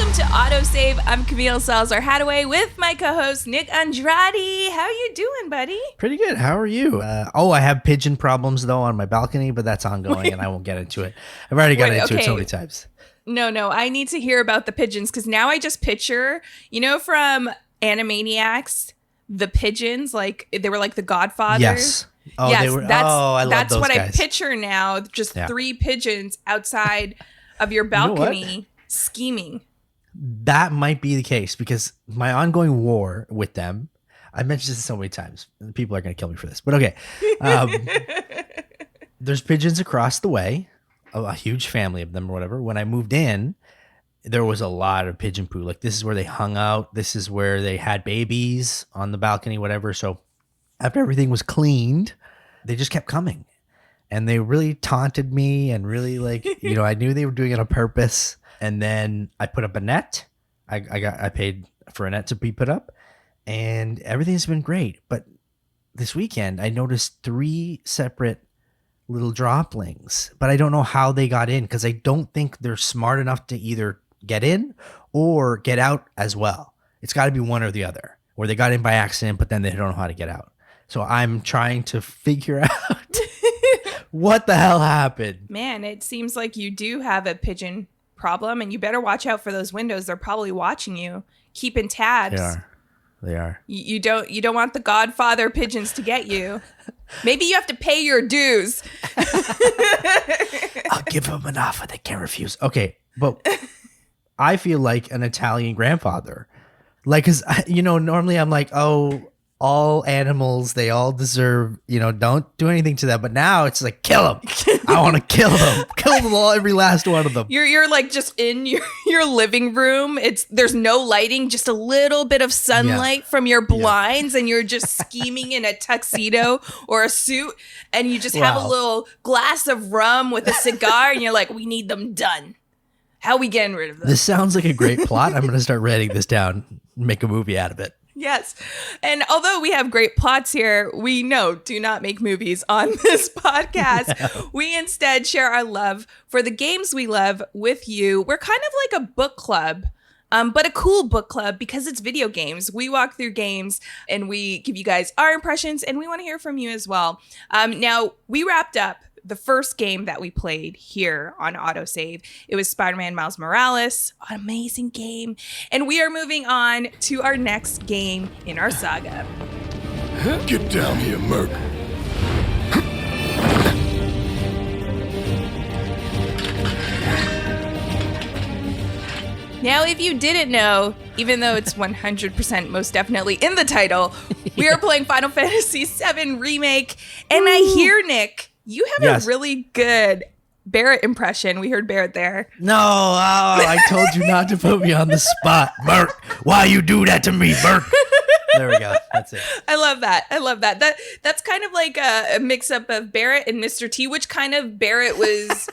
Welcome to AutoSave. I'm Camille Salazar-Hadaway with my co-host Nick Andrade. How you doing, buddy? Pretty good. How are you? I have pigeon problems though on my balcony, but that's ongoing and I won't get into it. I've already got into it so many times. No. I need to hear about the pigeons because now I just picture, from Animaniacs, the pigeons, like they were like the Godfathers. Yes. Oh, yes, they were. I love that's those what guys. I picture now. Just three pigeons outside of your balcony scheming. That might be the case because my ongoing war with them, I mentioned this so many times. People are going to kill me for this, but okay. There's pigeons across the way, a huge family of them or whatever. When I moved in, there was a lot of pigeon poo. Like this is where they hung out. This is where they had babies on the balcony, whatever. So after everything was cleaned, they just kept coming and they really taunted me and really I knew they were doing it on purpose. And then I put up a net. I paid for a net to be put up and everything's been great. But this weekend I noticed 3 separate little droplings, but I don't know how they got in because I don't think they're smart enough to either get in or get out as well. It's got to be one or the other, or they got in by accident, but then they don't know how to get out. So I'm trying to figure out what the hell happened. Man, it seems like you do have a pigeon problem, and you better watch out for those windows. They're probably watching you, keeping tabs. They are. You don't want the Godfather pigeons to get you. Maybe you have to pay your dues. I'll give them an offer they can't refuse. Okay, but I feel like an Italian grandfather. Like, cause normally I'm like, oh, all animals, they all deserve, don't do anything to them. But now it's like, kill them. I want to kill them. Kill them all, every last one of them. You're like just in your living room. There's no lighting, just a little bit of sunlight from your blinds, and you're just scheming in a tuxedo or a suit, and you just have a little glass of rum with a cigar, and you're like, we need them done. How are we getting rid of them? This sounds like a great plot. I'm going to start writing this down, make a movie out of it. Yes. And although we have great plots here, we do not make movies on this podcast. No. We instead share our love for the games we love with you. We're kind of like a book club, but a cool book club because it's video games. We walk through games and we give you guys our impressions, and we want to hear from you as well. Now, we wrapped up the first game that we played here on AutoSave. It was Spider-Man Miles Morales, an amazing game. And we are moving on to our next game in our saga. Get down here, Merc. Now, if you didn't know, even though it's 100% most definitely in the title, we are playing Final Fantasy VII Remake. And I hear, Nick, you have a really good Barrett impression. We heard Barrett there. No, I told you not to put me on the spot. Merc, why you do that to me, Merc? There we go. That's it. I love that. That's kind of like a mix-up of Barrett and Mr. T, which kind of Barrett was,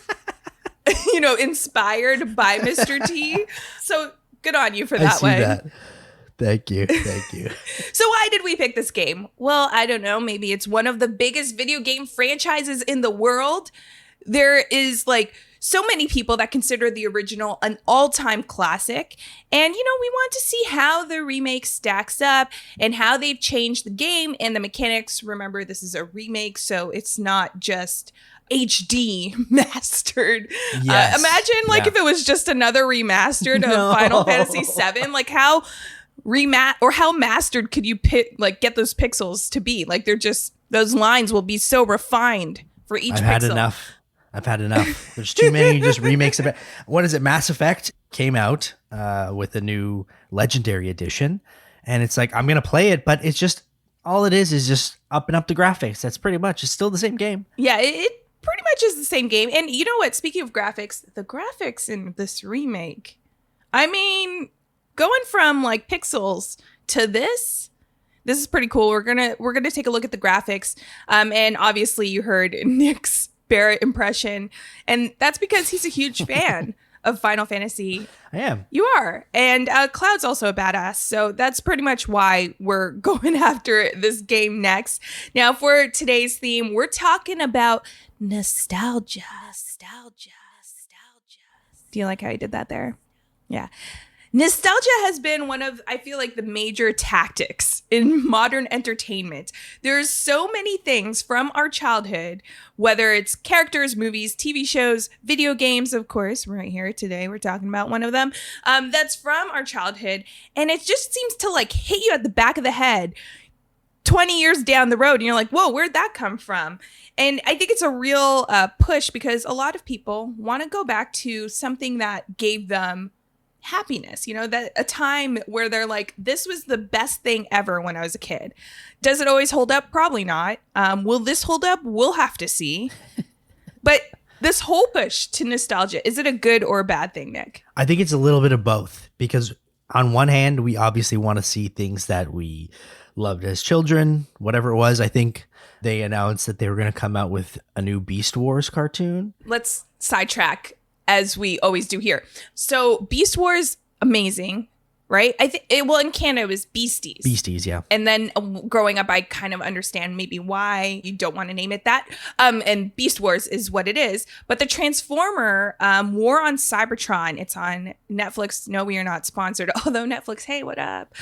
inspired by Mr. T. So good on you for that I see one. That. Thank you. So why did we pick this game? Well, I don't know. Maybe it's one of the biggest video game franchises in the world. There is so many people that consider the original an all-time classic. And, we want to see how the remake stacks up and how they've changed the game and the mechanics. Remember, this is a remake, so it's not just HD mastered. Yes. Imagine if it was just another remastered of Final Fantasy VII, how how mastered could you get those pixels to be? They're just, those lines will be so refined for each pixel. I've had enough. There's too many just remakes of it. What is it? Mass Effect came out with a new Legendary Edition, and it's like, I'm going to play it, but it's just, all it is just upping up the graphics. That's pretty much, it's still the same game. Yeah, it pretty much is the same game. And you know what? Speaking of graphics, the graphics in this remake, I mean, going from pixels to this is pretty cool. We're gonna take a look at the graphics. And obviously you heard Nick's Barrett impression, and that's because he's a huge fan of Final Fantasy. I am. You are. And Cloud's also a badass. So that's pretty much why we're going after this game next. Now, for today's theme, we're talking about nostalgia. Do you like how I did that there? Yeah. Nostalgia has been one of, I feel like, the major tactics in modern entertainment. There's so many things from our childhood, whether it's characters, movies, TV shows, video games, of course. Right here today, we're talking about one of them. That's from our childhood. And it just seems to like hit you at the back of the head 20 years down the road. And you're like, whoa, where'd that come from? And I think it's a real push because a lot of people want to go back to something that gave them happiness, that a time where they're like, this was the best thing ever when I was a kid. Does it always hold up? Probably not. Will this hold up? We'll have to see. But this whole push to nostalgia, is it a good or a bad thing, Nick? I think it's a little bit of both, because on one hand, we obviously want to see things that we loved as children, whatever it was. I think they announced that they were going to come out with a new Beast Wars cartoon. Let's sidetrack, as we always do here. So Beast Wars, amazing, right? I think in Canada it was Beasties. Beasties, yeah. And then growing up, I kind of understand maybe why you don't want to name it that. And Beast Wars is what it is. But the Transformer War on Cybertron, it's on Netflix. No, we are not sponsored. Although Netflix, hey, what up?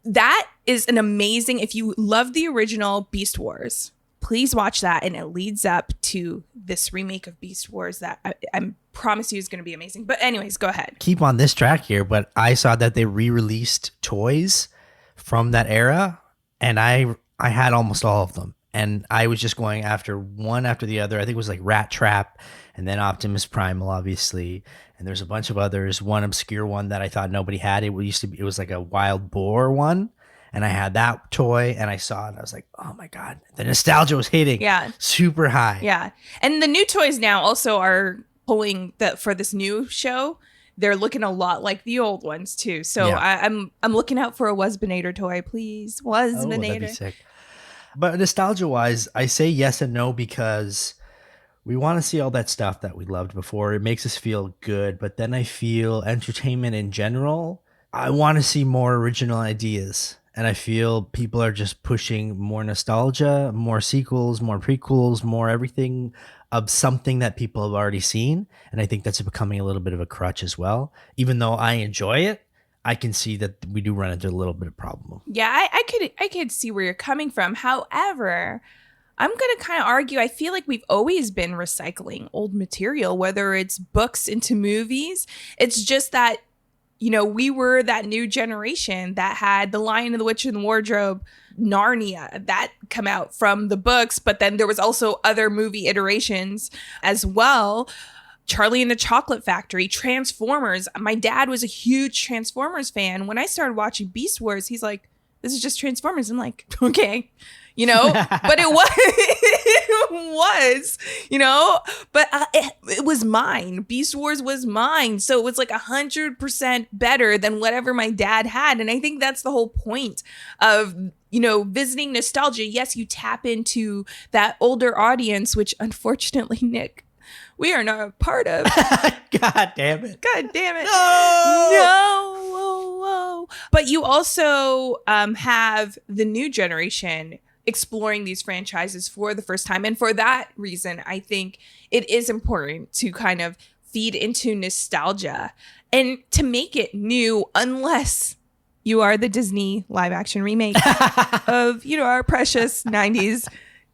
That is an amazing, if you love the original Beast Wars, please watch that. And it leads up to this remake of Beast Wars that I promise you is going to be amazing. But anyways, go ahead. Keep on this track here, but I saw that they re-released toys from that era, and I had almost all of them. And I was just going after one after the other. I think it was like Rat Trap, and then Optimus Primal, obviously. And there's a bunch of others. One obscure one that I thought nobody had. It was like a wild boar one. And I had that toy, and I saw it, and I was like, oh my God. The nostalgia was hitting super high. Yeah. And the new toys now also are pulling for this new show. They're looking a lot like the old ones too. So I'm looking out for a Wasbinator toy, please. Wasbinator. Oh, that'd be sick. But nostalgia-wise, I say yes and no, because we want to see all that stuff that we loved before. It makes us feel good. But then I feel entertainment in general, I want to see more original ideas. And I feel people are just pushing more nostalgia, more sequels, more prequels, more everything of something that people have already seen. And I think that's becoming a little bit of a crutch as well. Even though I enjoy it, I can see that we do run into a little bit of problem. Yeah, I could see where you're coming from. However, I'm going to kind of argue, I feel like we've always been recycling old material, whether it's books into movies. It's just that, we were that new generation that had The Lion and the Witch and the Wardrobe, Narnia, that come out from the books. But then there was also other movie iterations as well. Charlie and the Chocolate Factory, Transformers. My dad was a huge Transformers fan. When I started watching Beast Wars, he's like, this is just Transformers. I'm like, okay, but it was, but it was mine. Beast Wars was mine. So it was like 100% better than whatever my dad had. And I think that's the whole point of, visiting nostalgia. Yes, you tap into that older audience, which unfortunately, Nick, we are not a part of. God damn it. God damn it. No. Whoa. But you also have the new generation exploring these franchises for the first time. And for that reason, I think it is important to kind of feed into nostalgia and to make it new, unless you are the Disney live action remake of, our precious 90s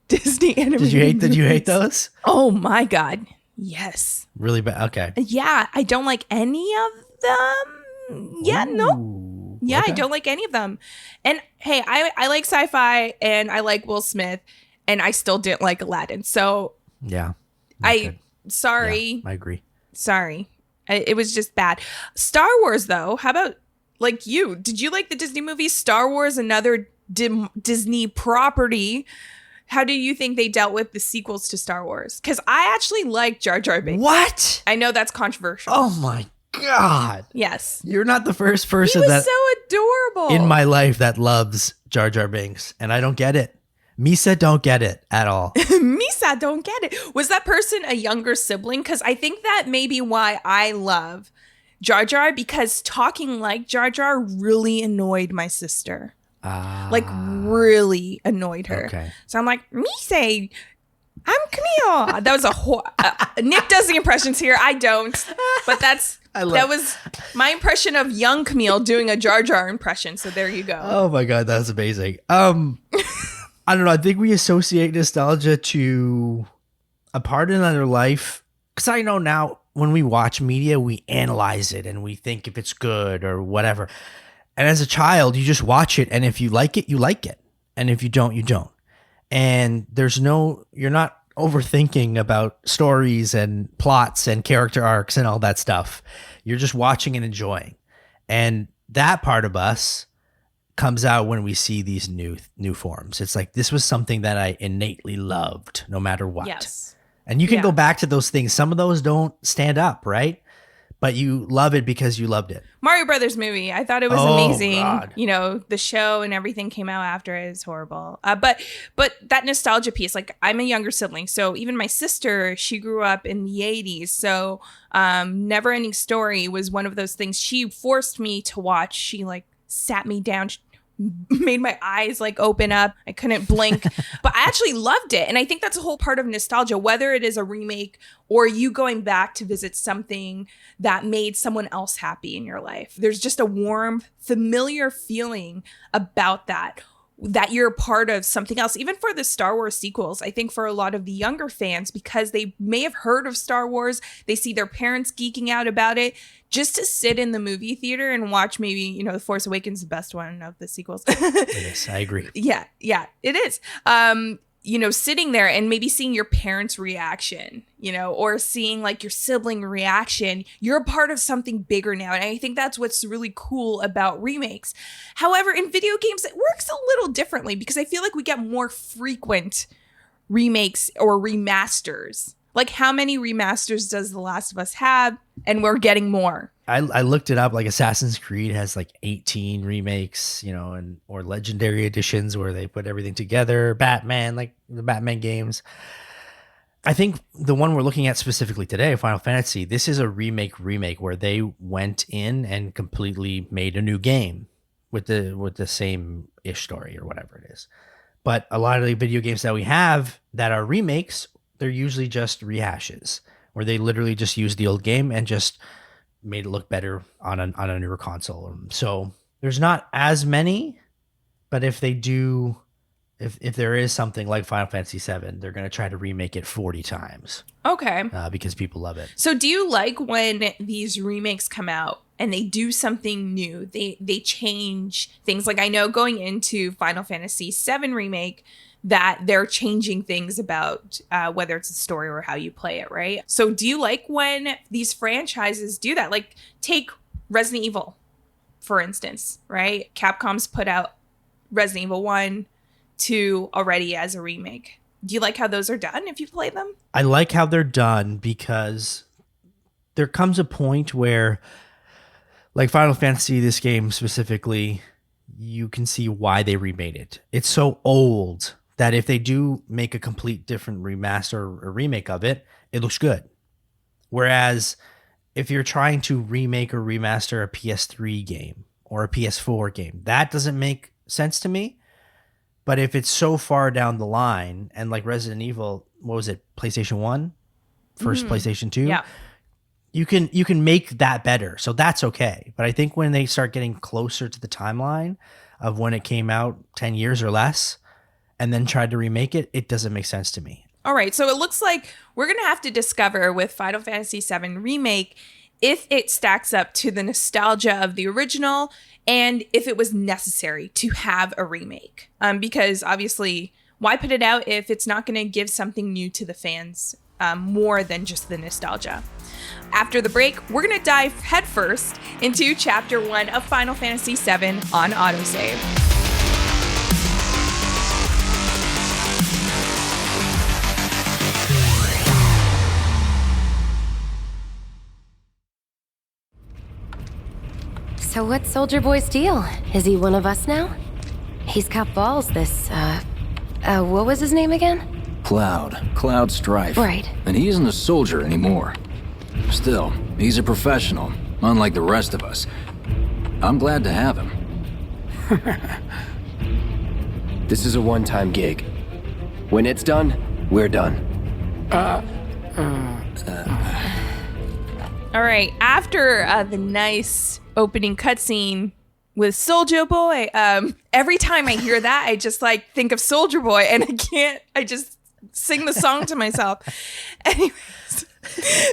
Disney animated Did you hate those? Oh my God. Yes. Really bad. Okay. Yeah. I don't like any of them. Yeah. Ooh, no. Yeah. okay. I don't like any of them. And hey, I like sci-fi and I like Will Smith, and I still didn't like Aladdin. So yeah. Sorry. Yeah, I agree. Sorry. It was just bad. Star Wars though. How about like you? Did you like the Disney movies? Star Wars, another Disney property. How do you think they dealt with the sequels to Star Wars? Because I actually like Jar Jar Binks. What? I know that's controversial. Oh my God. Yes. You're not the first person he was so adorable in my life that loves Jar Jar Binks, and I don't get it. Misa don't get it at all. Misa don't get it. Was that person a younger sibling? Because I think that may be why I love Jar Jar, because talking like Jar Jar really annoyed my sister. Like really annoyed her. Okay. So I'm like, Misa, I'm Camille. That was Nick does the impressions here. I don't. But that was my impression of young Camille doing a Jar Jar impression. So there you go. Oh my God, that's amazing. I don't know. I think we associate nostalgia to a part in our life. Because I know now when we watch media, we analyze it and we think if it's good or whatever. And as a child, you just watch it. And if you like it, you like it. And if you don't, you don't. And you're not overthinking about stories and plots and character arcs and all that stuff. You're just watching and enjoying. And that part of us comes out when we see these new forms. It's like, this was something that I innately loved no matter what. Yes. And you can go back to those things. Some of those don't stand up, right? But you love it because you loved it. Mario Brothers movie. I thought it was amazing. God. You know, the show and everything came out after it is horrible. But that nostalgia piece, like I'm a younger sibling. So even my sister, she grew up in the 80s. So Never Ending Story was one of those things she forced me to watch. She like sat me down, made my eyes like open up. I couldn't blink, but I actually loved it. And I think that's a whole part of nostalgia, whether it is a remake or you going back to visit something that made someone else happy in your life. There's just a warm, familiar feeling about that you're a part of something else. Even for the Star Wars sequels, I think for a lot of the younger fans, because they may have heard of Star Wars, they see their parents geeking out about it, just to sit in the movie theater and watch maybe, you know, The Force Awakens is the best one of the sequels. It is. I agree. Yeah, it is. You know, sitting there and maybe seeing your parents' reaction, you know, or seeing like your sibling reaction, you're a part of something bigger now. And I think that's what's really cool about remakes. However, in video games, it works a little differently because I feel like we get more frequent remakes or remasters. Like, how many remasters does The Last of Us have? And we're getting more. I looked it up. Like Assassin's Creed has like 18 remakes, you know, or legendary editions where they put everything together. Batman, like the Batman games. I think the one we're looking at specifically today, Final Fantasy, this is a remake where they went in and completely made a new game with the same ish story or whatever it is. But a lot of the video games that we have that are remakes, they're usually just rehashes where they literally just used the old game and just made it look better on a newer console. So there's not as many, but if they do, if there is something like Final Fantasy VII, they're going to try to remake it 40 times. Okay. Because people love it. So do you like when these remakes come out and they do something new? They change things. Like I know going into Final Fantasy VII Remake, that they're changing things about whether it's a story or how you play it, right? So do you like when these franchises do that? Like take Resident Evil, for instance, right? Capcom's put out Resident Evil 1, 2 already as a remake. Do you like how those are done if you play them? I like how they're done because there comes a point where, like Final Fantasy, this game specifically, you can see why they remade it. It's so old that if they do make a complete different remaster or remake of it, it looks good. Whereas if you're trying to remake or remaster a PS3 game or a PS4 game, that doesn't make sense to me. But if it's so far down the line, and like Resident Evil, what was it, PlayStation 1? First PlayStation 2? Yeah. You can make that better. So that's okay. But I think when they start getting closer to the timeline of when it came out, 10 years or less, and then tried to remake it, it doesn't make sense to me. All right, so it looks like we're going to have to discover with Final Fantasy VII Remake if it stacks up to the nostalgia of the original and if it was necessary to have a remake. Because obviously, why put it out if it's not going to give something new to the fans more than just the nostalgia? After the break, we're going to dive headfirst into Chapter 1 of Final Fantasy VII on AutoSave. So what's Soldier Boy's deal? Is he one of us now? He's got balls, this, what was his name again? Cloud Strife. Right. And he isn't a soldier anymore. Still, he's a professional, unlike the rest of us. I'm glad to have him. This is a one-time gig. When it's done, we're done. All right. After the nice opening cutscene with Soldier Boy, every time I hear that, I just like think of Soldier Boy, and I just sing the song to myself. Anyways,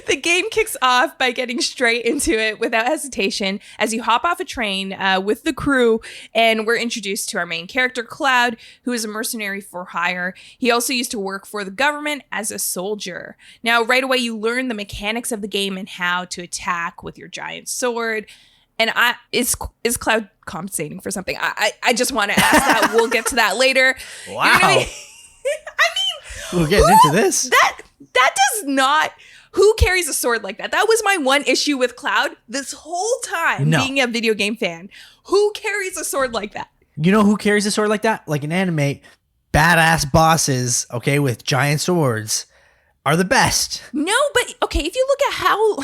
the game kicks off by getting straight into it without hesitation as you hop off a train with the crew, and we're introduced to our main character, Cloud, who is a mercenary for hire. He also used to work for the government as a soldier. Now, right away, you learn the mechanics of the game and how to attack with your giant sword. And is Cloud compensating for something? I just want to ask that. We'll get to that later. Wow. You know what I mean? We're getting into this. That does not. Who carries a sword like that? That was my one issue with Cloud this whole time, being a video game fan. Who carries a sword like that? You know who carries a sword like that? Like in anime, badass bosses, okay, with giant swords are the best. No, but okay, if you look at how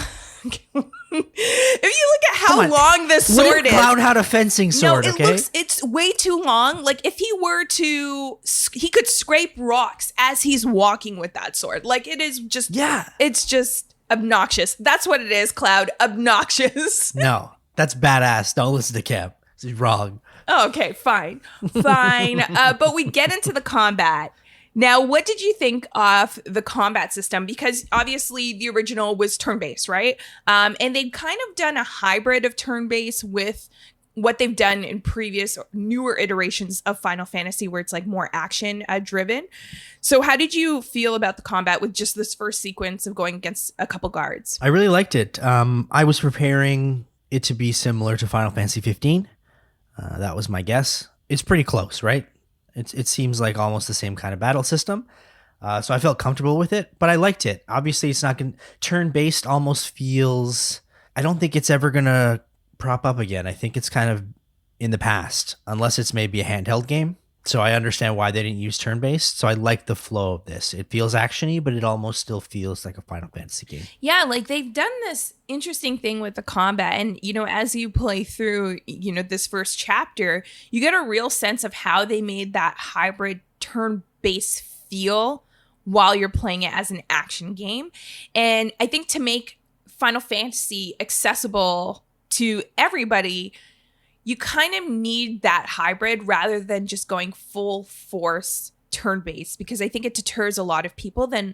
long this sword is. Cloud had a fencing sword, it's way too long. Like if he were to, he could scrape rocks as he's walking with that sword. Like it is just, it's just obnoxious. That's what it is, Cloud. Obnoxious. No, that's badass. Don't listen to Cam. He's wrong. Oh, okay, fine. But we get into the combat. Now, what did you think of the combat system? Because obviously the original was turn-based, right? And they've kind of done a hybrid of turn-based with what they've done in previous newer iterations of Final Fantasy, where it's like more action driven. So how did you feel about the combat with just this first sequence of going against a couple guards? I really liked it. I was preparing it to be similar to Final Fantasy 15. That was my guess. It's pretty close, right? It seems like almost the same kind of battle system. So I felt comfortable with it, but I liked it. Obviously, it's not going to... Turn-based almost feels... I don't think it's ever going to prop up again. I think it's kind of in the past, unless it's maybe a handheld game. So I understand why they didn't use turn-based. So I like the flow of this. It feels action-y, but it almost still feels like a Final Fantasy game. Yeah, like they've done this interesting thing with the combat. And, you know, as you play through, you know, this first chapter, you get a real sense of how they made that hybrid turn-based feel while you're playing it as an action game. And I think to make Final Fantasy accessible to everybody, you kind of need that hybrid rather than just going full force turn-based, because I think it deters a lot of people then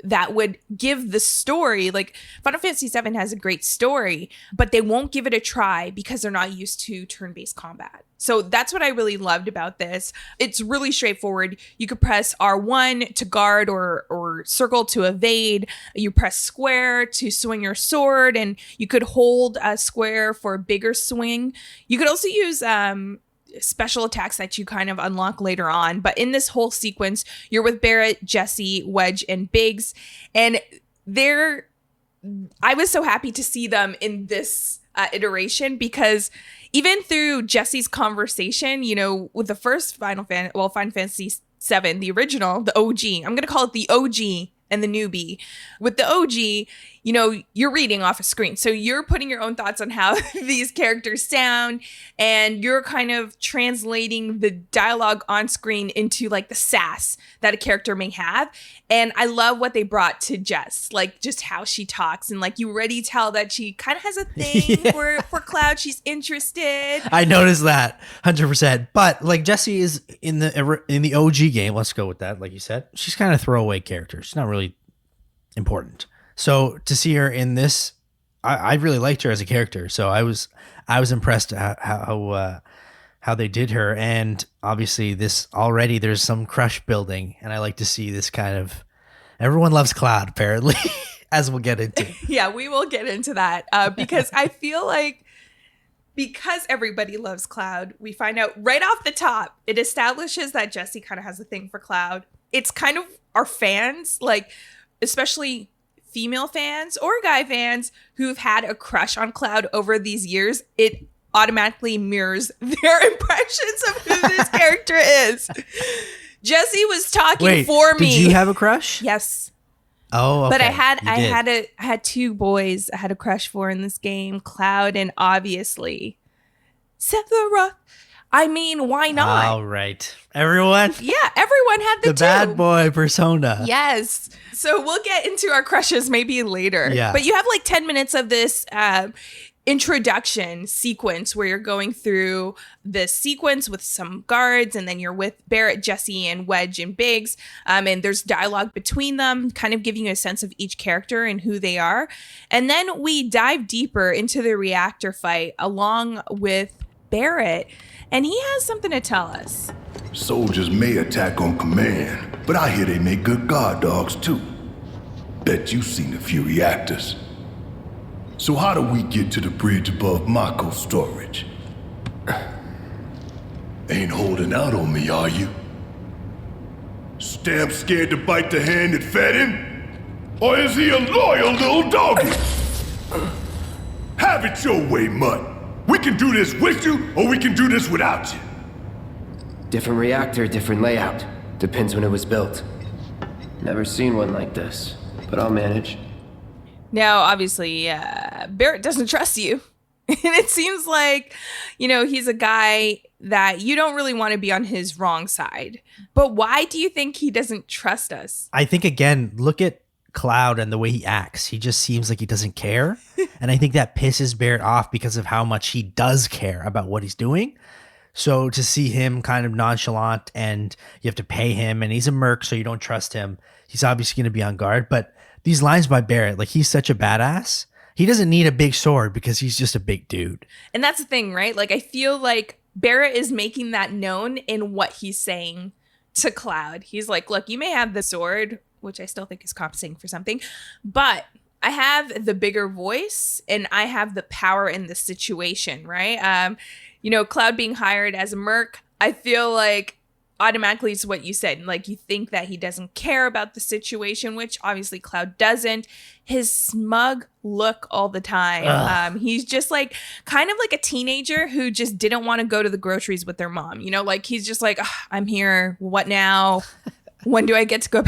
that would give the story, like Final Fantasy VII has a great story, but they won't give it a try because they're not used to turn-based combat. So that's what I really loved about this. It's really straightforward. You could press R1 to guard or circle to evade. You press square to swing your sword, and you could hold a square for a bigger swing. You could also use special attacks that you kind of unlock later on. But in this whole sequence, you're with Barrett, Jesse, Wedge, and Biggs. And I was so happy to see them in this iteration, because even through Jesse's conversation, you know, with the first Final Fantasy VII, the original, the OG, I'm going to call it the OG and the newbie. With the OG, you know, you're reading off a screen. So you're putting your own thoughts on how these characters sound, and you're kind of translating the dialogue on screen into like the sass that a character may have. And I love what they brought to Jess, like just how she talks, and like you already tell that she kind of has a thing for Cloud. She's interested. I noticed that 100%. But like Jessie is in the OG game, let's go with that. Like you said, she's kind of throwaway character. She's not really important. So to see her in this, I really liked her as a character. So I was impressed how they did her. And obviously this already, there's some crush building, and I like to see this kind of, everyone loves Cloud apparently, as we'll get into. Yeah, we will get into that because I feel like because everybody loves Cloud, we find out right off the top, it establishes that Jessie kind of has a thing for Cloud. It's kind of our fans, like especially female fans or guy fans who've had a crush on Cloud over these years, it automatically mirrors their impressions of who this character is. Jessie was talking for me. Did you have a crush? Yes. Oh, okay. But I had two boys I had a crush for in this game, Cloud and obviously Sephiroth. I mean, why not? All right. Everyone? Yeah, everyone had the two. bad boy persona. Yes. So we'll get into our crushes maybe later. Yeah. But you have like 10 minutes of this introduction sequence where you're going through this sequence with some guards, and then you're with Barrett, Jesse, and Wedge and Biggs. And there's dialogue between them, kind of giving you a sense of each character and who they are. And then we dive deeper into the reactor fight along with Barrett. And he has something to tell us. Soldiers may attack on command, but I hear they make good guard dogs too. Bet you've seen a few reactors. So how do we get to the bridge above Mako storage? Ain't holding out on me, are you? Stamp scared to bite the hand that fed him? Or is he a loyal little doggy? Have it your way, Mutt. We can do this with you, or we can do this without you. Different reactor, different layout. Depends when it was built. Never seen one like this, but I'll manage. Now, obviously, Barrett doesn't trust you. And it seems like, he's a guy that you don't really want to be on his wrong side. But why do you think he doesn't trust us? I think, again, look at Cloud and the way he acts. He just seems like he doesn't care. And I think that pisses Barrett off because of how much he does care about what he's doing. So to see him kind of nonchalant and you have to pay him and he's a merc, so you don't trust him. He's obviously going to be on guard. But these lines by Barrett, like, he's such a badass. He doesn't need a big sword because he's just a big dude. And that's the thing, right? Like, I feel like Barrett is making that known in what he's saying to Cloud. He's like, look, you may have the sword, which I still think is compensating for something, but I have the bigger voice and I have the power in the situation, right? Cloud being hired as a merc, I feel like automatically it's what you said. Like, you think that he doesn't care about the situation, which obviously Cloud doesn't. His smug look all the time. He's just like kind of like a teenager who just didn't want to go to the groceries with their mom. Like, he's just like, I'm here. What now? When do I get to go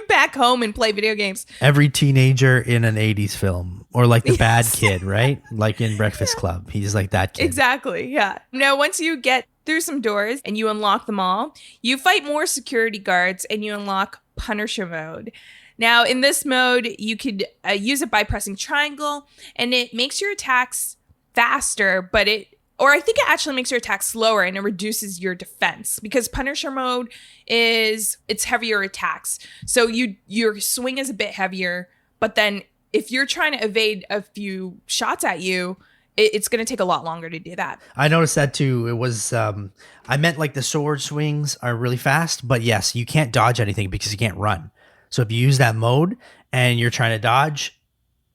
back home and play video games? Every teenager in an 80s film, or like the bad kid, right? Like in Breakfast Club. He's like that kid. Exactly. Yeah. Now, once you get through some doors and you unlock them all, you fight more security guards and you unlock Punisher mode. Now, in this mode, you could use it by pressing triangle, and it makes your attacks faster, or I think it actually makes your attack slower and it reduces your defense, because Punisher mode it's heavier attacks. So your swing is a bit heavier, but then if you're trying to evade a few shots at you, it's going to take a lot longer to do that. I noticed that too. It was, I meant like the sword swings are really fast, but yes, you can't dodge anything because you can't run. So if you use that mode and you're trying to dodge,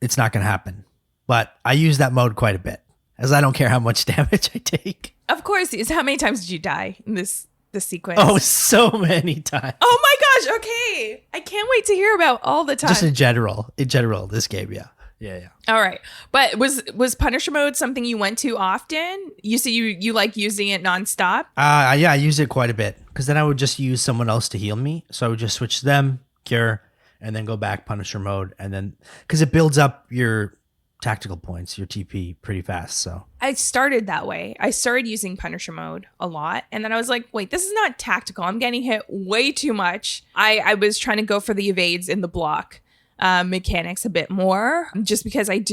it's not going to happen. But I use that mode quite a bit, as I don't care how much damage I take. Of course. How many times did you die in this sequence? Oh, so many times. Oh my gosh. Okay. I can't wait to hear about all the time. Just in general, this game. Yeah. All right. But was Punisher mode something you went to often? You say you like using it nonstop? Yeah, I use it quite a bit, because then I would just use someone else to heal me. So I would just switch to them, cure, and then go back Punisher mode. And then, because it builds up your tactical points, your TP, pretty fast. So I started that way. I started using Punisher mode a lot, and then I was like, wait, this is not tactical. I'm getting hit way too much. I was trying to go for the evades in the block mechanics a bit more, just because I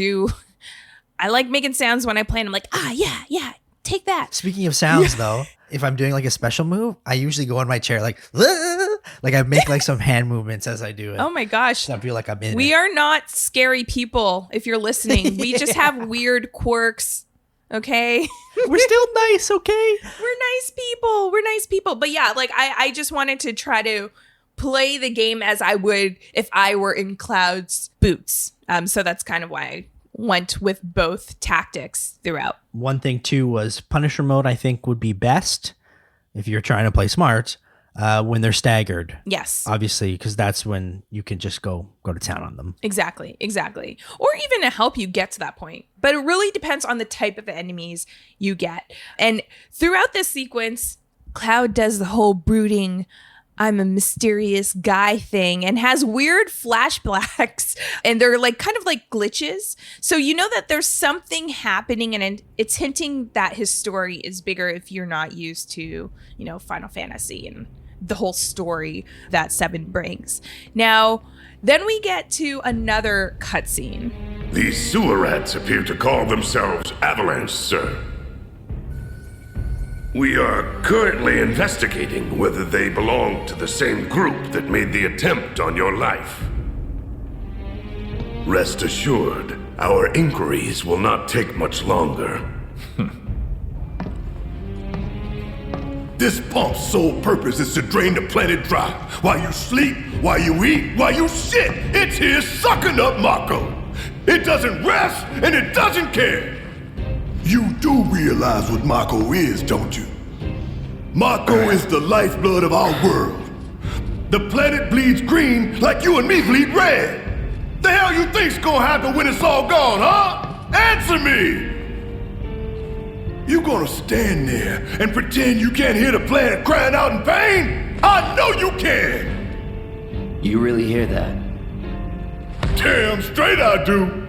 like making sounds when I play, and I'm like, yeah, take that. Speaking of sounds, though, if I'm doing like a special move, I usually go on my chair like I make like some hand movements as I do it. Oh my gosh. So I feel like I'm in We it. are not scary people, if you're listening. We just have weird quirks, okay? We're still nice, okay? We're nice people. But yeah, like I just wanted to try to play the game as I would if I were in Cloud's boots. So that's kind of why I went with both tactics throughout. One thing too was Punisher mode, I think, would be best if you're trying to play smart when they're staggered. Yes. Obviously, because that's when you can just go to town on them. Exactly. Or even to help you get to that point. But it really depends on the type of enemies you get. And throughout this sequence, Cloud does the whole brooding, I'm a mysterious guy thing, and has weird flashbacks, and they're like kind of like glitches. So you know that there's something happening, and it's hinting that his story is bigger if you're not used to, you know, Final Fantasy and the whole story that 7 brings. Now, then we get to another cutscene. These sewer rats appear to call themselves Avalanche, sir. We are currently investigating whether they belong to the same group that made the attempt on your life. Rest assured, our inquiries will not take much longer. This pump's sole purpose is to drain the planet dry. While you sleep, while you eat, while you shit, it's here sucking up Mako. It doesn't rest, and it doesn't care. You do realize what Mako is, don't you? Mako is the lifeblood of our world. The planet bleeds green like you and me bleed red. The hell you think's gonna happen when it's all gone, huh? Answer me! You gonna stand there and pretend you can't hear the planet crying out in pain? I know you can! You really hear that? Damn straight I do!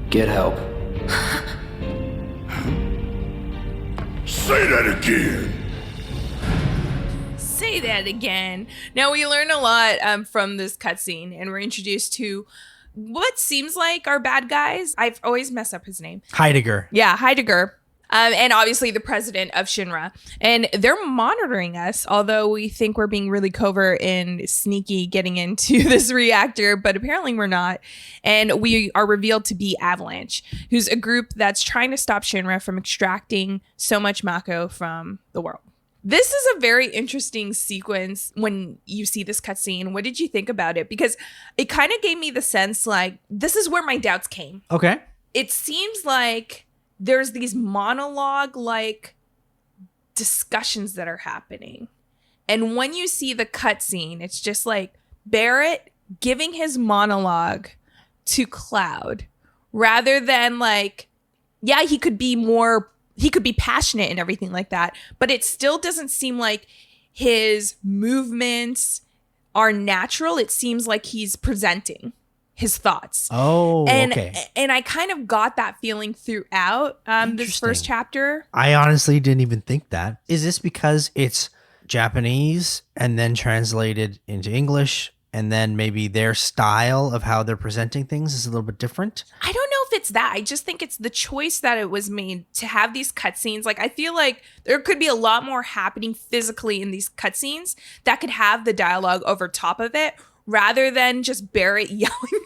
Get help. Say that again! Say that again. Now, we learn a lot from this cutscene, and we're introduced to what seems like our bad guys. I've always messed up his name. Heidegger. Yeah, Heidegger. And obviously the president of Shinra. And they're monitoring us, although we think we're being really covert and sneaky getting into this reactor, but apparently we're not. And we are revealed to be Avalanche, who's a group that's trying to stop Shinra from extracting so much Mako from the world. This is a very interesting sequence when you see this cutscene. What did you think about it? Because it kind of gave me the sense like, this is where my doubts came. Okay. It seems like there's these monologue like discussions that are happening. And when you see the cutscene, it's just like Barrett giving his monologue to Cloud rather than like, yeah, he could be passionate and everything like that, but it still doesn't seem like his movements are natural. It seems like he's presenting his thoughts. Oh, okay. And I kind of got that feeling throughout this first chapter. I honestly didn't even think that. Is this because it's Japanese and then translated into English, and then maybe their style of how they're presenting things is a little bit different? I don't know if it's that. I just think it's the choice that it was made to have these cutscenes. Like, I feel like there could be a lot more happening physically in these cutscenes that could have the dialogue over top of it, rather than just Barrett yelling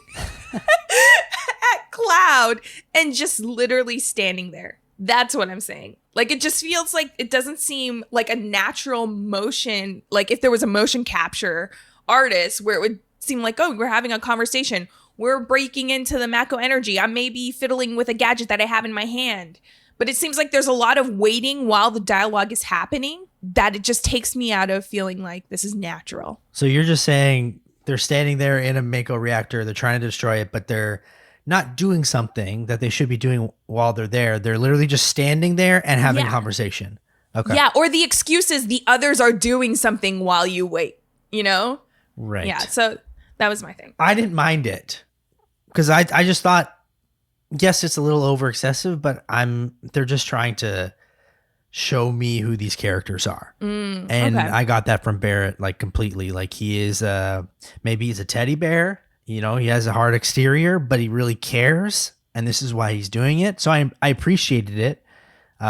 at Cloud and just literally standing there. That's what I'm saying. Like, it just feels like it doesn't seem like a natural motion. Like, if there was a motion capture artist where it would seem like, oh, we're having a conversation. We're breaking into the Mako energy. I may be fiddling with a gadget that I have in my hand. But it seems like there's a lot of waiting while the dialogue is happening that it just takes me out of feeling like this is natural. So you're just saying they're standing there in a Mako reactor. They're trying to destroy it, but they're not doing something that they should be doing while they're there. They're literally just standing there and having a conversation. Okay. Yeah, or the excuse is the others are doing something while you wait, you know? Right. Yeah, so that was my thing. I didn't mind it because I just thought, yes, it's a little over excessive, but they're just trying to show me who these characters are. And okay. I got that from Barrett, like, completely. Like, he is maybe he's a teddy bear, you know, he has a hard exterior, but he really cares, and this is why he's doing it. So I appreciated it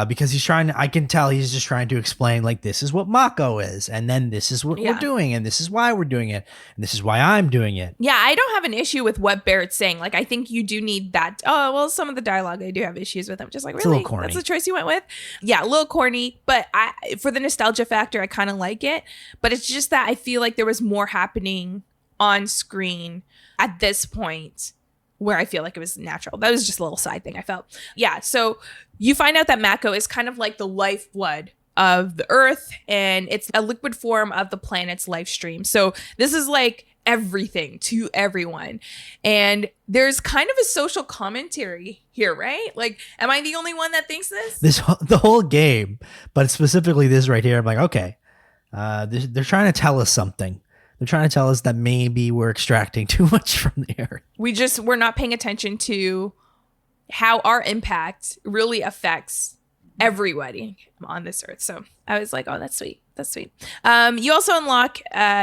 because I can tell he's just trying to explain, like, this is what Mako is, and then this is what we're doing, and this is why we're doing it, and this is why I'm doing it. Yeah, I don't have an issue with what Barrett's saying. Like, I think you do need that. Oh, well, some of the dialogue I do have issues with. I'm just like, really? It's a little corny. That's the choice you went with? Yeah, a little corny, but for the nostalgia factor, I kind of like it. But it's just that I feel like there was more happening on screen at this point where I feel like it was natural. That was just a little side thing I felt. Yeah, so you find out that Mako is kind of like the lifeblood of the Earth, and it's a liquid form of the planet's life stream. So this is like everything to everyone. And there's kind of a social commentary here, right? Like, am I the only one that thinks this? The whole game, but specifically this right here, I'm like, okay, They're trying to tell us something. They're trying to tell us that maybe we're extracting too much from the earth. We're not paying attention to how our impact really affects everybody on this earth. So I was like, oh, that's sweet. That's sweet. You also unlock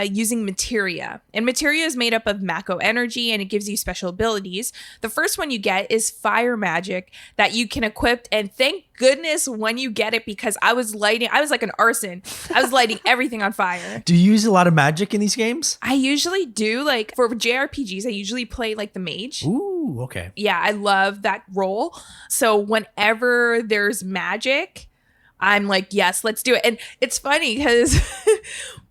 using materia. And materia is made up of Mako energy, and it gives you special abilities. The first one you get is fire magic that you can equip. And thank goodness when you get it, because I was like an arson. I was lighting everything on fire. Do you use a lot of magic in these games? I usually do. Like for JRPGs, I usually play like the mage. Ooh, okay. Yeah, I love that role. So whenever there's magic, I'm like, yes, let's do it. And it's funny because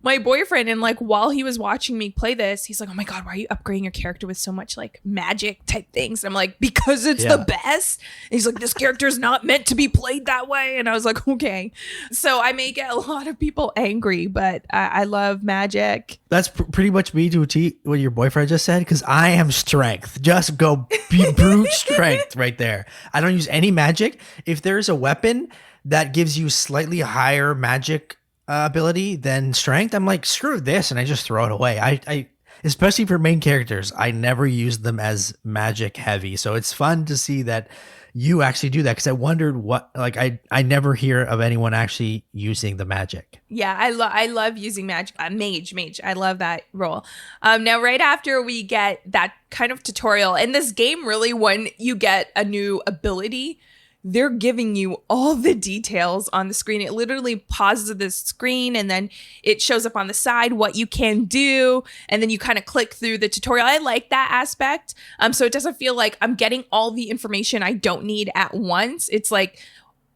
my boyfriend, and like while he was watching me play this, he's like, oh my God, why are you upgrading your character with so much like magic type things? And I'm like, because it's the best. And he's like, this character's not meant to be played that way. And I was like, okay. So I may get a lot of people angry, but I love magic. That's pretty much me to a T what your boyfriend just said, because I am strength. Just go brute strength right there. I don't use any magic. If there's a weapon that gives you slightly higher magic ability than strength, I'm like, screw this, and I just throw it away. I especially for main characters, I never use them as magic heavy. So it's fun to see that you actually do that, because I wondered what, like, I never hear of anyone actually using the magic. Yeah, I love using magic. Mage. I love that role. Now, right after we get that kind of tutorial, and this game really, when you get a new ability, they're giving you all the details on the screen. It literally pauses the screen, and then it shows up on the side what you can do, and then you kind of click through the tutorial. I like that aspect. So it doesn't feel like I'm getting all the information I don't need at once. It's like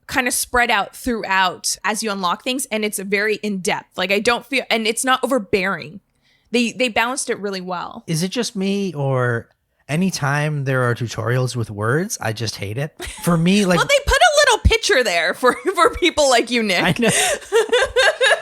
kind of spread out throughout as you unlock things, and it's very in-depth. Like I don't feel, and it's not overbearing. They balanced it really well. Is it just me, or anytime there are tutorials with words, I just hate it? For me, like, well, they put a little picture there for people like you, Nick. I know.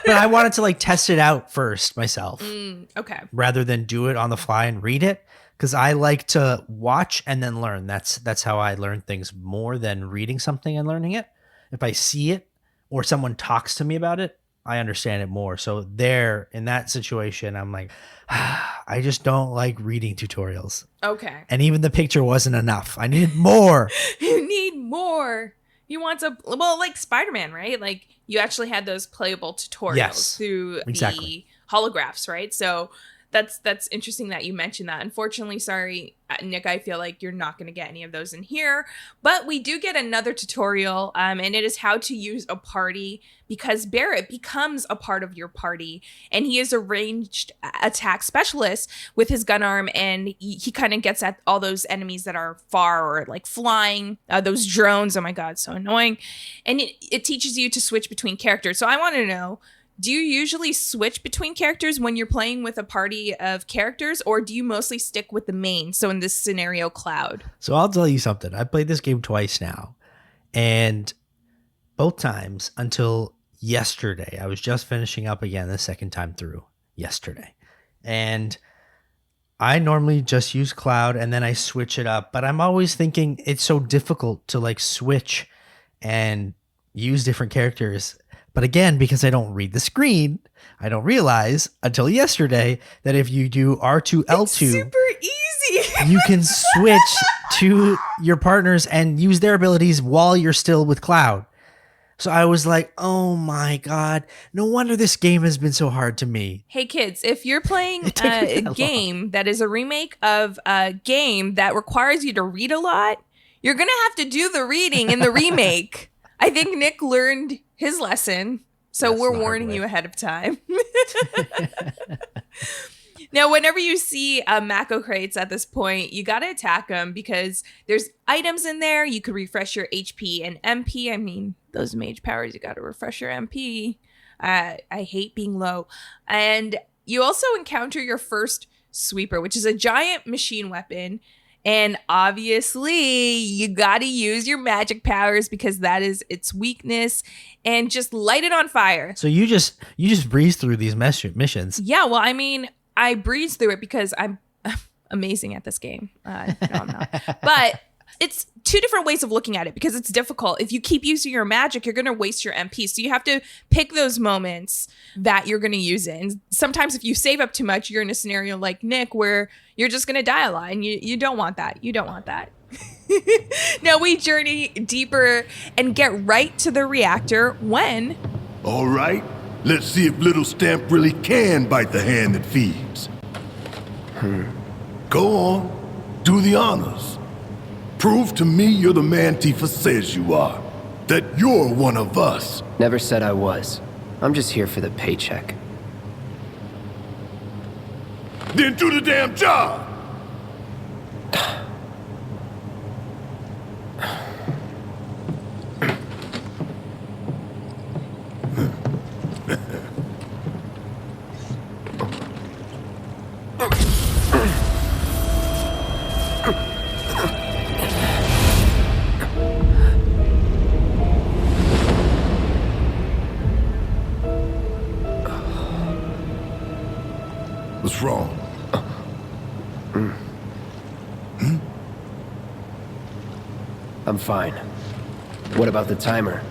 But I wanted to like test it out first myself. Okay. Rather than do it on the fly and read it, because I like to watch and then learn. That's how I learn things more than reading something and learning it. If I see it or someone talks to me about it, I understand it more. So there, in that situation, I'm like, I just don't like reading tutorials. Okay. And even the picture wasn't enough. I needed more. You need more. You want to, well, like Spider-Man, right? Like you actually had those playable tutorials through the holographs, right? So that's interesting that you mentioned that. Unfortunately, sorry, Nick, I feel like you're not going to get any of those in here, but we do get another tutorial, and it is how to use a party, because Barrett becomes a part of your party, and he is a ranged attack specialist with his gun arm, and he kind of gets at all those enemies that are far or like flying, those drones. Oh my God, so annoying. And it teaches you to switch between characters. So I want to know, do you usually switch between characters when you're playing with a party of characters, or do you mostly stick with the main? So in this scenario, Cloud. So I'll tell you something. I played this game twice now, and both times until yesterday, I was just finishing up again the second time through yesterday. And I normally just use Cloud and then I switch it up, but I'm always thinking it's so difficult to like switch and use different characters. But again, because I don't read the screen, I don't realize until yesterday that if you do R2, L2, it's super easy. You can switch to your partners and use their abilities while you're still with Cloud. So I was like, oh my God, no wonder this game has been so hard to me. Hey kids, if you're playing a game that is a remake of a game that requires you to read a lot, you're going to have to do the reading in the remake. I think Nick learned his lesson, so we're warning you ahead of time. Now, whenever you see Mako crates at this point, you got to attack them because there's items in there. You could refresh your HP and MP. I mean, those mage powers, you got to refresh your MP. I hate being low. And you also encounter your first sweeper, which is a giant machine weapon. And obviously, you got to use your magic powers because that is its weakness, and just light it on fire. So you just breeze through these missions. Yeah, well, I mean, I breeze through it because I'm amazing at this game. No, I'm not. But it's two different ways of looking at it because it's difficult. If you keep using your magic, you're going to waste your MP. So you have to pick those moments that you're going to use it. And sometimes if you save up too much, you're in a scenario like Nick where you're just going to die a lot, and you don't want that. You don't want that. Now we journey deeper and get right to the reactor when... All right, let's see if Little Stamp really can bite the hand that feeds. Go on, do the honors. Prove to me you're the man Tifa says you are. That you're one of us. Never said I was. I'm just here for the paycheck. Then do the damn job! What's wrong? I'm fine. What about the timer?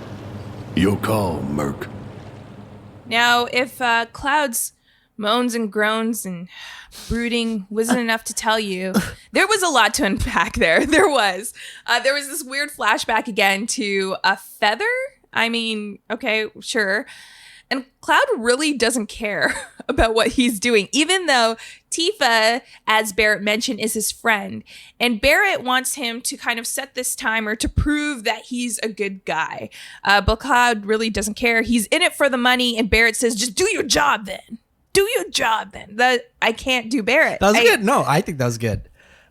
Your call, Merc. Now, if Cloud's moans and groans and brooding wasn't enough to tell you, there was a lot to unpack there. There was this weird flashback again to a feather. I mean, okay, sure. And Cloud really doesn't care about what he's doing, even though Tifa, as Barrett mentioned, is his friend. And Barrett wants him to kind of set this timer to prove that he's a good guy. But Cloud really doesn't care. He's in it for the money. And Barrett says, just do your job then. Do your job then. I can't do Barrett. That was good. No, I think that was good.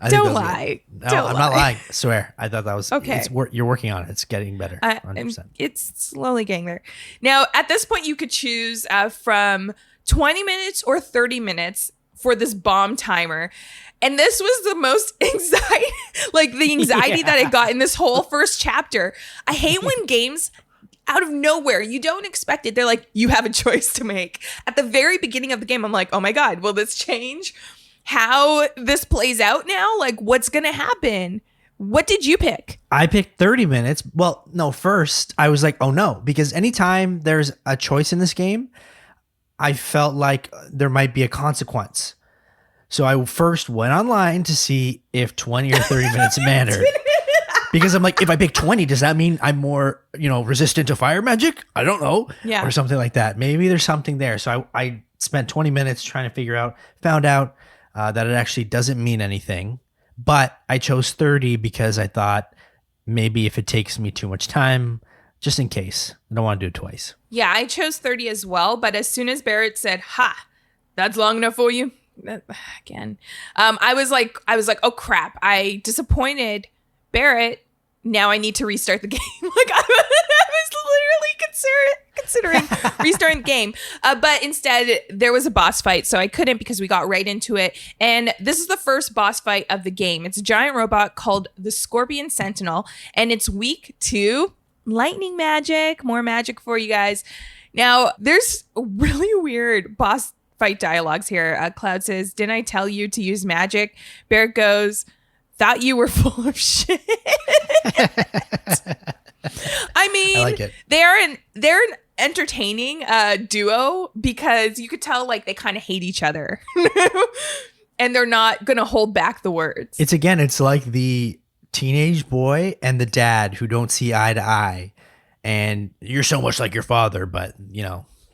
Don't lie. No, Don't I'm lie. not lying. I swear. I thought that was okay. You're working on it. It's getting better. 100%. It's slowly getting there. Now, at this point, you could choose from 20 minutes or 30 minutes for this bomb timer. And this was the most anxiety, the anxiety that I got in this whole first chapter. I hate when games out of nowhere, you don't expect it. They're like, you have a choice to make. At the very beginning of the game, I'm like, oh my God, will this change how this plays out now? Like, what's going to happen? What did you pick? I picked 30 minutes. Well, no, first I was like, oh no, because anytime there's a choice in this game, I felt like there might be a consequence. So I first went online to see if 20 or 30 minutes mattered. Because I'm like, if I pick 20, does that mean I'm more, resistant to fire magic? I don't know. Yeah. Or something like that. Maybe there's something there. So I spent 20 minutes trying to figure out, found out that it actually doesn't mean anything. But I chose 30 because I thought maybe if it takes me too much time, just in case. I don't want to do it twice. Yeah, I chose 30 as well. But as soon as Barrett said, ha, that's long enough for you. Again, I was like, oh crap, I disappointed Barrett. Now I need to restart the game. I was literally considering restarting the game. But instead, there was a boss fight, so I couldn't because we got right into it. And this is the first boss fight of the game. It's a giant robot called the Scorpion Sentinel, and it's weak to lightning magic. More magic for you guys. Now, there's really weird boss fight dialogues here. Cloud says, didn't I tell you to use magic? Barrett goes, thought you were full of shit. I mean, I like it. they're an entertaining duo because you could tell they kind of hate each other. And they're not going to hold back the words. It's like the teenage boy and the dad who don't see eye to eye. And you're so much like your father, but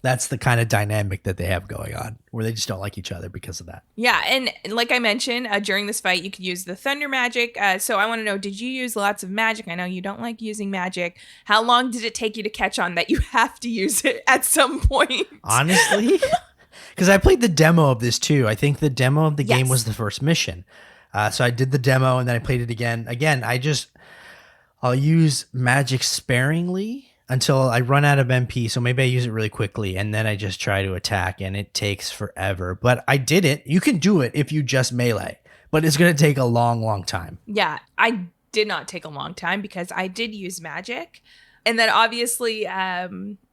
that's the kind of dynamic that they have going on where they just don't like each other because of that. Yeah. And like I mentioned, during this fight, you could use the thunder magic. So I want to know, did you use lots of magic? I know you don't like using magic. How long did it take you to catch on that you have to use it at some point? Honestly, because I played the demo of this too. I think the demo of the game was the first mission. So I did the demo and then I played it again. Again, I'll use magic sparingly until I run out of MP. So maybe I use it really quickly and then I just try to attack and it takes forever. But I did it. You can do it if you just melee, but it's going to take a long, long time. Yeah, I did not take a long time because I did use magic. And then obviously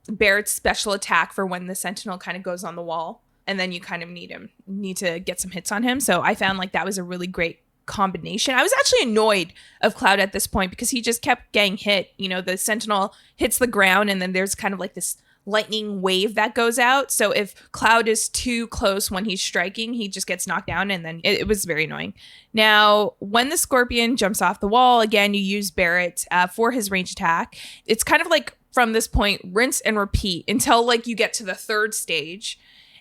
Barrett's special attack for when the Sentinel kind of goes on the wall and then you kind of need to get some hits on him. So I found that was a really great combination. I was actually annoyed of Cloud at this point because he just kept getting hit. You know, the Sentinel hits the ground and then there's kind of like this lightning wave that goes out. So if Cloud is too close when he's striking, he just gets knocked down, and then it was very annoying. Now, when the Scorpion jumps off the wall, again, you use Barrett for his range attack. It's kind of like from this point, rinse and repeat until like you get to the third stage.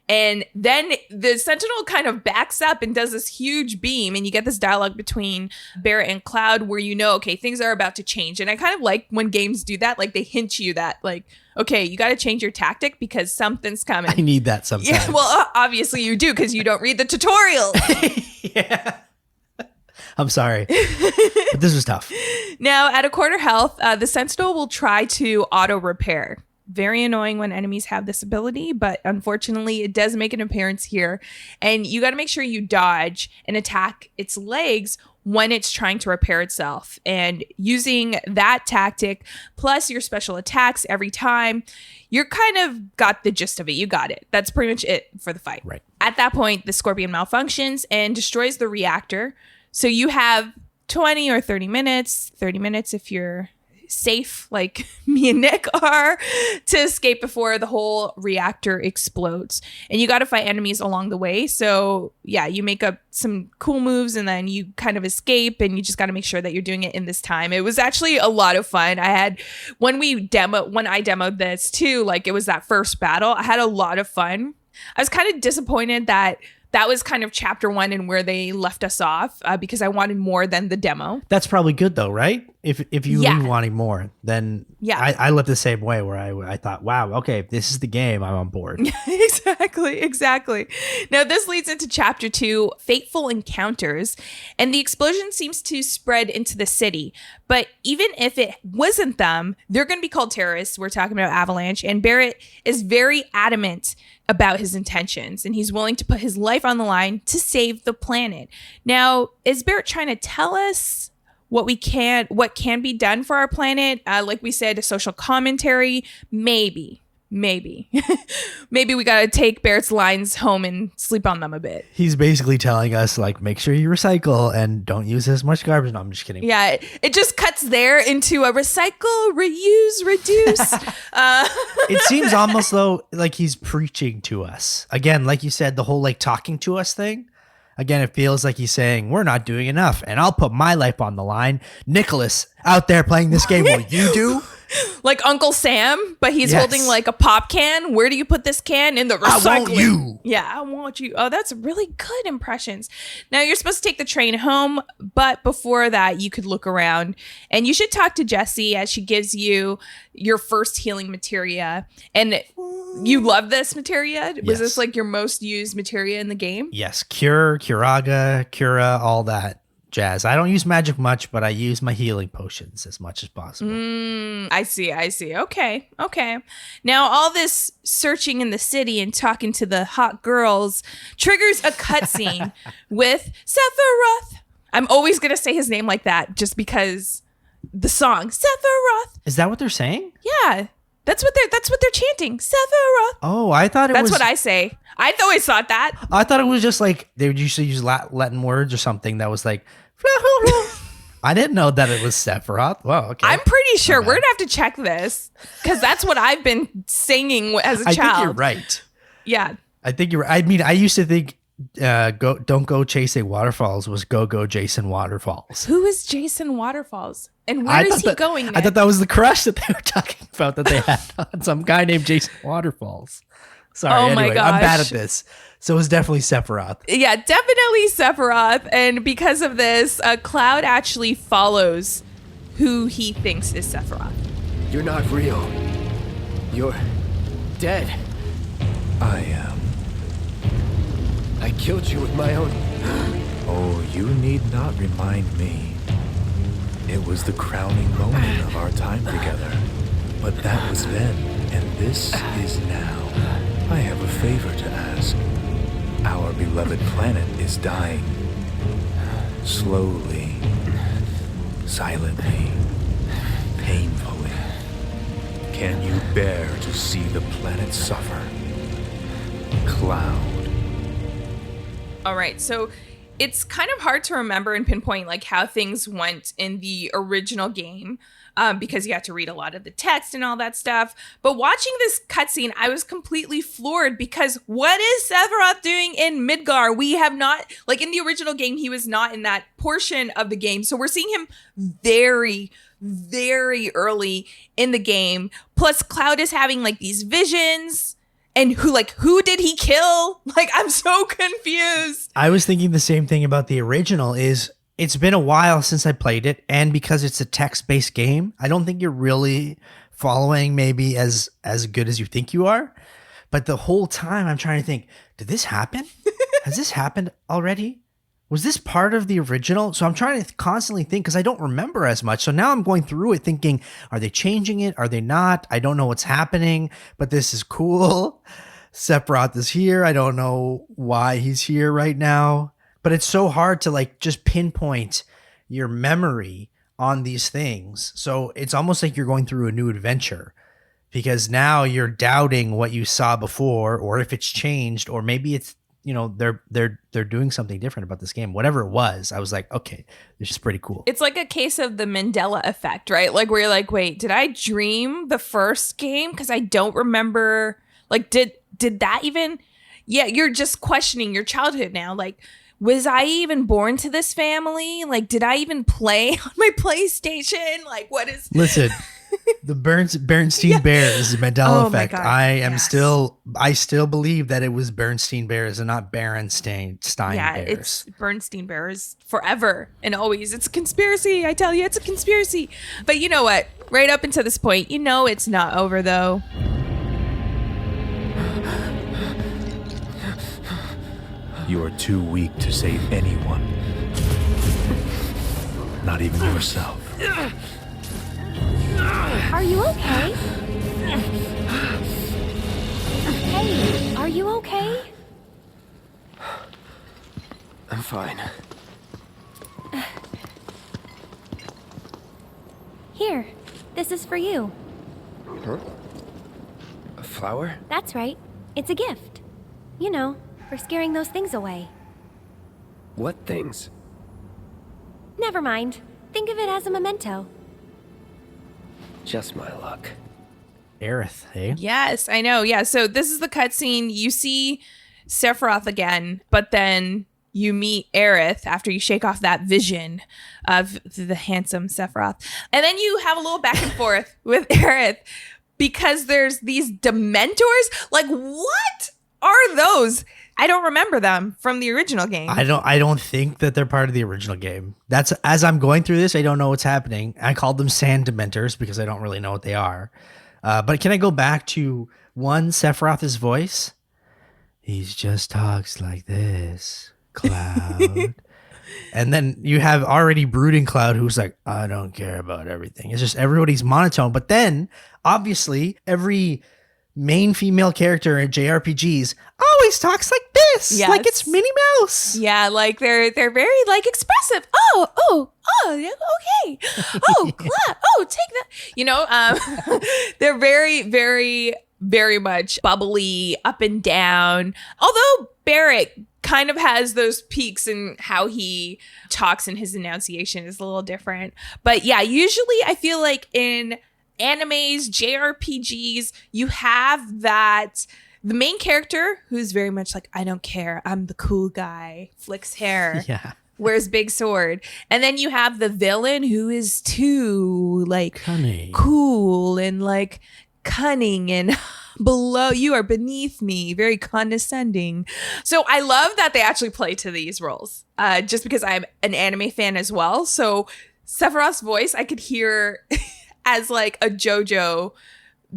And then the Sentinel kind of backs up and does this huge beam, and you get this dialogue between Barrett and Cloud where you know, okay, things are about to change. And I kind of like when games do that, like they hint you that, like, okay, you got to change your tactic because something's coming. I need that sometimes. Yeah, well, obviously you do because you don't read the tutorial. Yeah. I'm sorry, but this was tough. Now, at a quarter health, the Sentinel will try to auto repair. Very annoying when enemies have this ability, but unfortunately it does make an appearance here. And you got to make sure you dodge and attack its legs when it's trying to repair itself. And using that tactic plus your special attacks every time, you're kind of got the gist of it. You got it. That's pretty much it for the fight. Right. At that point, the Scorpion malfunctions and destroys the reactor. So you have 20 or 30 minutes if you're safe like me and Nick are, to escape before the whole reactor explodes. And you got to fight enemies along the way. So yeah, you make up some cool moves and then you kind of escape, and you just got to make sure that you're doing it in this time. It was actually a lot of fun. I had when I demoed this too, like it was that first battle, I had a lot of fun. I was kind of disappointed that was kind of chapter 1 and where they left us off, because I wanted more than the demo. That's probably good though, right? If you were wanting more, then yeah, I left the same way where I thought, wow, okay, if this is the game, I'm on board. Exactly. Now this leads into chapter 2, Fateful Encounters, and the explosion seems to spread into the city. But even if it wasn't them, they're going to be called terrorists. We're talking about Avalanche, and Barrett is very adamant about his intentions, and he's willing to put his life on the line to save the planet. Now, is Barrett trying to tell us what can be done for our planet? Like we said, a social commentary, maybe. Maybe we got to take Barrett's lines home and sleep on them a bit. He's basically telling us, like, make sure you recycle and don't use as much garbage. No, I'm just kidding. Yeah, it just cuts there into a recycle, reuse, reduce. It seems almost though like he's preaching to us. Again, like you said, the whole like talking to us thing. Again, it feels like he's saying, we're not doing enough, and I'll put my life on the line. Nicholas out there playing this game, will you do? Like Uncle Sam, but he's holding like a pop can. Where do you put this can? In the recycling. I want you. Yeah, I want you. Oh, that's really good impressions. Now you're supposed to take the train home, but before that, you could look around, and you should talk to Jessie as she gives you your first healing materia. And you love this materia? Was this like your most used materia in the game? Yes, Cure, Curaga, Cura, all that jazz. I don't use magic much, but I use my healing potions as much as possible. I see. Okay. Now, all this searching in the city and talking to the hot girls triggers a cutscene with Sephiroth. I'm always going to say his name like that just because the song, Sephiroth. Is that what they're saying? Yeah. That's what they're chanting. Sephiroth. Oh, I thought That's what I say. I always thought that. I thought it was just like they would usually use Latin words or something that was like. I didn't know that it was Sephiroth. Wow, okay. I'm pretty sure we're gonna have to check this because that's what I've been singing as a child. I think you're right. Yeah, I think you're. I mean, I used to think don't go chasing waterfalls was go Jason Waterfalls. Who is Jason Waterfalls? And where is he going next? I thought that was the crush that they were talking about that they had on some guy named Jason Waterfalls. Sorry, anyway, I'm bad at this. So it was definitely Sephiroth. Yeah, definitely Sephiroth. And because of this, Cloud actually follows who he thinks is Sephiroth. You're not real. You're dead. I am. I killed you with my own... Oh, you need not remind me. It was the crowning moment of our time together. But that was then, and this is now. I have a favor to ask. Our beloved planet is dying. Slowly. Silently. Painfully. Can you bear to see the planet suffer? Cloud. All right, so it's kind of hard to remember and pinpoint like how things went in the original game. Because you have to read a lot of the text and all that stuff. But watching this cutscene, I was completely floored because what is Sephiroth doing in Midgar? We have not, like in the original game, he was not in that portion of the game. So we're seeing him very, very early in the game. Plus Cloud is having like these visions. And who did he kill? Like, I'm so confused. I was thinking the same thing about the original is it's been a while since I played it, and because it's a text-based game, I don't think you're really following maybe as good as you think you are. But the whole time I'm trying to think, did this happen? Has this happened already? Was this part of the original? So I'm trying to constantly think because I don't remember as much. So now I'm going through it thinking, are they changing it? Are they not? I don't know what's happening, but this is cool. Sephiroth is here. I don't know why he's here right now. But it's so hard to like just pinpoint your memory on these things. So it's almost like you're going through a new adventure because now you're doubting what you saw before, or if it's changed, or maybe it's, you know, they're doing something different about this game. Whatever it was, I was like, okay, this is pretty cool. It's like a case of the Mandela effect, right? Like where you're like, wait, did I dream the first game? Because I don't remember. Like, did that even? Yeah, you're just questioning your childhood now. Like, was I even born to this family? Like, did I even play on my PlayStation? Like, what is... Listen, the Bernstein Bears, the Mandela effect. God. I still believe that it was Bernstein Bears and not Berenstain Bears. Yeah, it's Bernstein Bears forever and always. It's a conspiracy. I tell you, it's a conspiracy. But you know what? Right up until this point, you know it's not over, though. You are too weak to save anyone. Not even yourself. Are you okay? Hey, are you okay? I'm fine. Here, this is for you. Huh? A flower? That's right. It's a gift. You know, for scaring those things away. What things? Never mind. Think of it as a memento. Just my luck. Aerith, hey? Yes, I know. Yeah, so this is the cutscene. You see Sephiroth again, but then you meet Aerith after you shake off that vision of the handsome Sephiroth. And then you have a little back and forth with Aerith because there's these Dementors. Like, what are those? I don't remember them from the original game. I don't think that they're part of the original game. That's as I'm going through this, I don't know what's happening. I called them Sand Dementors because I don't really know what they are. But can I go back to one Sephiroth's voice? He just talks like this, Cloud. And then you have already brooding Cloud who's like, I don't care about everything. It's just everybody's monotone. But then obviously every main female character in JRPGs always talks like this, Yes. like it's Minnie Mouse. Yeah, like they're very like expressive. Oh, yeah, okay. Oh, clap. Oh, take that. You know, they're very, very, very much bubbly, up and down. Although Barrett kind of has those peaks in how he talks and his enunciation is a little different. But yeah, usually I feel like in animes, JRPGs, you have that the main character who's very much like, I don't care, I'm the cool guy, flicks hair, Yeah. wears big sword. And then you have the villain who is too like Cunning. cool and like cunning and below, you are beneath me, very condescending. So I love that they actually play to these roles, just because I'm an anime fan as well. So Sephiroth's voice I could hear as like a JoJo